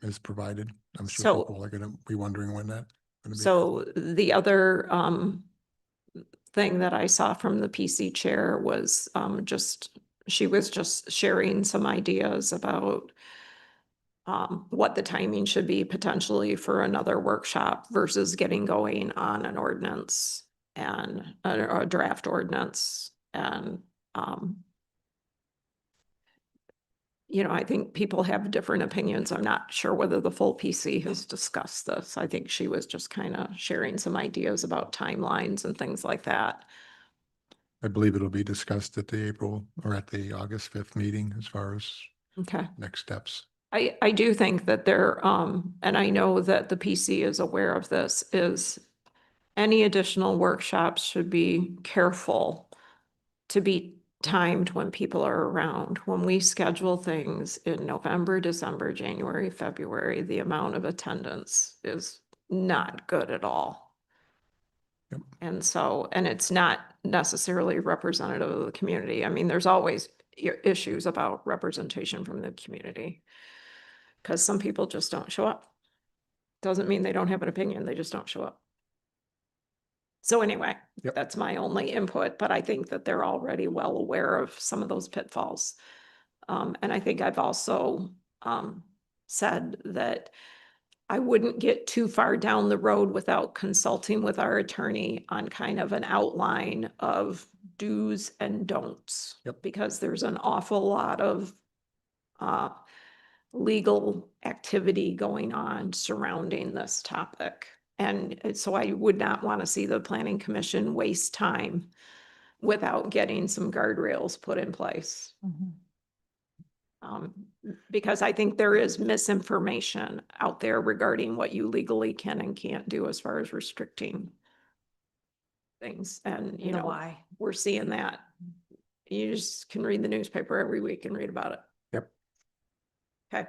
is provided. I'm sure So- people are gonna be wondering when that. gonna be. So the other thing that I saw from the PC chair was she was just sharing some ideas about what the timing should be potentially for another workshop versus getting going on an ordinance and a draft ordinance. And I think people have different opinions. I'm not sure whether the full PC has discussed this. I think she was just kind of sharing some ideas about timelines and things like that. I believe it'll be discussed at the August 5th meeting as far as Okay. next steps. I do think that there, and I know that the PC is aware of this, is any additional workshops should be careful to be timed when people are around. When we schedule things in November, December, January, February, the amount of attendance is not good at all. Yep. And it's not necessarily representative of the community. I mean, there's always issues about representation from the community. Because some people just don't show up. Doesn't mean they don't have an opinion, they just don't show up. So anyway, Yep. that's my only input, but I think that they're already well aware of some of those pitfalls. And I think I've also said that I wouldn't get too far down the road without consulting with our attorney on kind of an outline of do's and don'ts. Yep. Because there's an awful lot of legal activity going on surrounding this topic. And so I would not want to see the planning commission waste time without getting some guardrails put in place. Because I think there is misinformation out there regarding what you legally can and can't do as far as restricting things. And, Why? we're seeing that. You just can read the newspaper every week and read about it. Yep. Okay.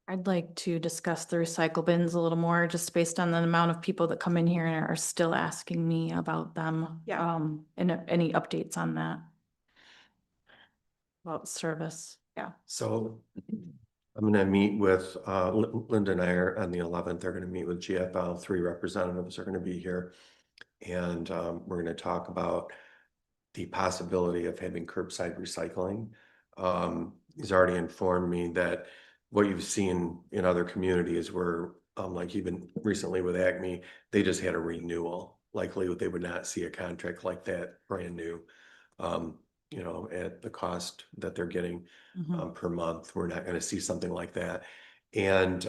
I'd like to discuss the recycle bins a little more, just based on the amount of people that come in here and are still asking me about them. Yeah. And any updates on that? About service. Yeah. So I'm gonna meet with, Linda and I are on the 11th. They're gonna meet with GFL. 3 representatives are gonna be here. And we're gonna talk about the possibility of having curbside recycling. He's already informed me that what you've seen in other communities where, like even recently with Acme, they just had a renewal. Likely they would not see a contract like that brand new, you know, at the cost that they're getting Mhm. per month. We're not going to see something like that. And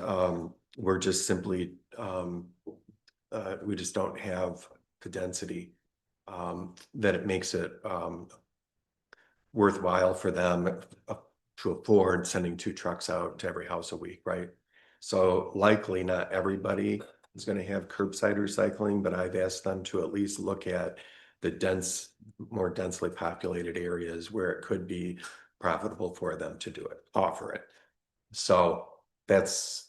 we're just simply, we just don't have the density that it makes it worthwhile for them to afford sending 2 trucks out to every house a week, right? So likely not everybody is going to have curbside recycling, but I've asked them to at least look at the more densely populated areas where it could be profitable for them to do it, offer it. So that's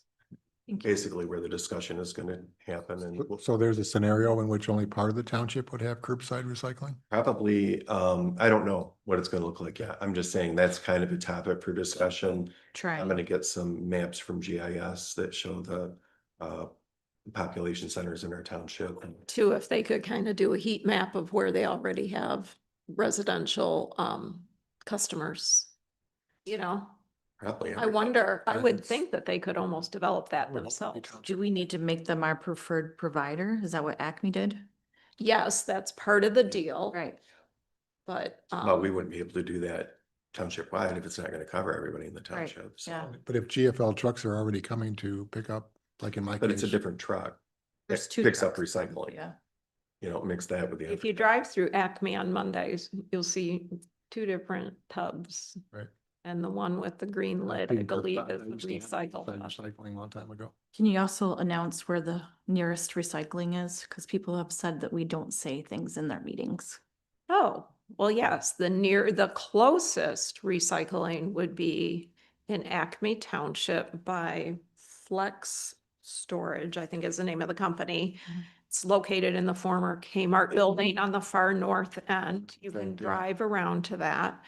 Thank you. basically where the discussion is going to happen, and So there's a scenario in which only part of the township would have curbside recycling? probably, I don't know what it's going to look like yet. I'm just saying that's kind of a topic for discussion. Try. I'm going to get some maps from GIS that show the population centers in our township. Too, if they could kind of do a heat map of where they already have residential customers. You know, Probably. I wonder, I would That's- think that they could almost develop that Well, it'll be themselves. township. Do we need to make them our preferred provider? Is that what Acme did? Yes, that's part of the deal, Right. but Well, we wouldn't be able to do that township wide if it's not going to cover everybody in the Right, township. So, yeah. But if GFL trucks are already coming to pick up, like in my but it's a case, different truck. There's It 2 picks up trucks. recycling. Yeah. You know, mix that with the. if you drive through Acme on Mondays, you'll see 2 different tubs. Right. And the one with the green lid, I believe, is the recycle. tub. recycling a long time ago. Can you also announce where the nearest recycling is? Because people have said that we don't say things in their meetings. Oh, well, yes, the closest recycling would be in Acme Township by Flex Storage, I think is the name of the company. Mhm. It's located in the former Kmart building on the far north end. You can Right, yeah. drive around to that.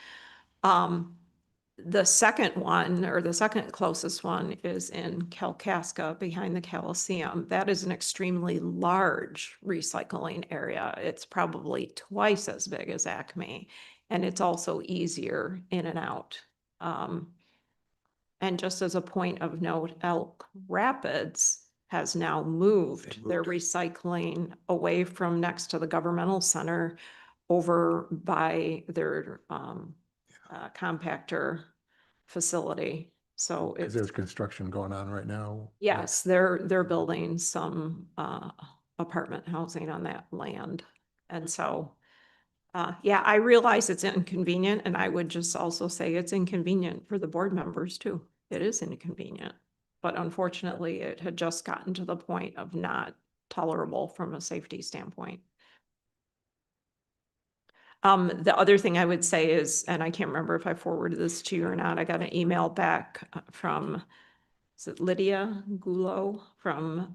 The second one, or the second closest one, is in Kalkaska behind the Coliseum. That is an extremely large recycling area. It's probably twice as big as Acme, and it's also easier in and out. And just as a point of note, Elk Rapids has now moved their recycling away from next to the governmental center over by their compactor facility. So Because it's, there's construction going on right now. yes, they're building some apartment housing on that land. And so, yeah, I realize it's inconvenient, and I would just also say it's inconvenient for the board members too. It is inconvenient. But unfortunately, it had just gotten to the point of not tolerable from a safety standpoint. The other thing I would say is, and I can't remember if I forwarded this to you or not, I got an email back from, is it Lydia Gulo from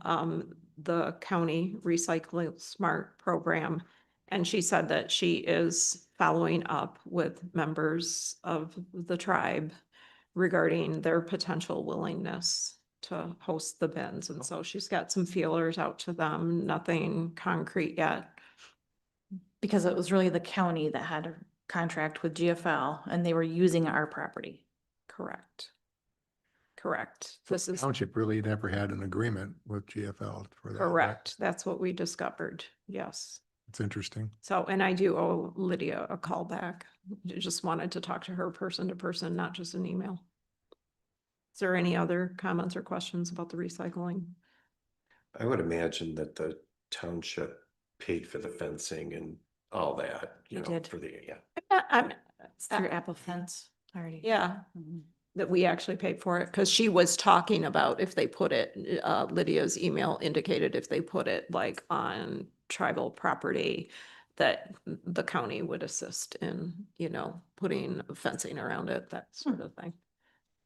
the county Recycling Smart program. And she said that she is following up with members of the tribe regarding their potential willingness to host the bins. And so she's got some feelers out to them, nothing concrete yet. Because it was really the county that had a contract with GFL and they were using our property. Correct. Correct. This is Township really never had an agreement with GFL for that. right? correct. That's what we discovered. Yes. It's interesting. So, and I do owe Lydia a call back. Just wanted to talk to her person to person, not just an email. Is there any other comments or questions about the recycling? I would imagine that the township paid for the fencing and all that, you They know, did. for the, yeah. It's through Apple Fence already. Yeah, Mhm. that we actually paid for it, because she was talking about if they put it, Lydia's email indicated if they put it like on tribal property, that the county would assist in, you know, putting fencing around it, that sort of thing.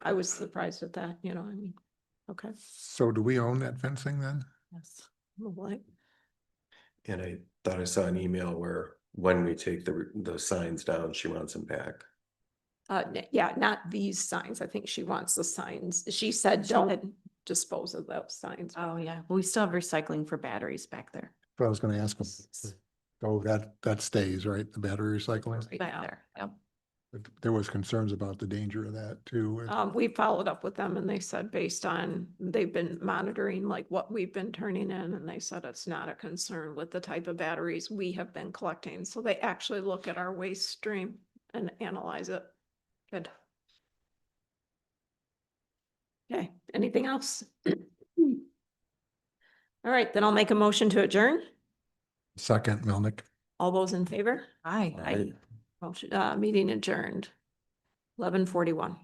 I was surprised at that, you know, I mean, okay. So do we own that fencing then? Yes. What? And I thought I saw an email where when we take the signs down, she wants them back. Yeah, not these signs. I think she wants the signs. She said, don't dispose of those signs. Oh, yeah. Well, we still have recycling for batteries back there. But I was gonna ask them. So that stays, right? The battery recycling? Right back there. Yep. But there was concerns about the danger of that too. We followed up with them and they said based on, they've been monitoring like what we've been turning in and they said it's not a concern with the type of batteries we have been collecting. So they actually look at our waste stream and analyze it. Good. Okay, anything else? All right, then I'll make a motion to adjourn. Second, Melnick. All those in favor? Aye. Aye. Motion, meeting adjourned. 11:41.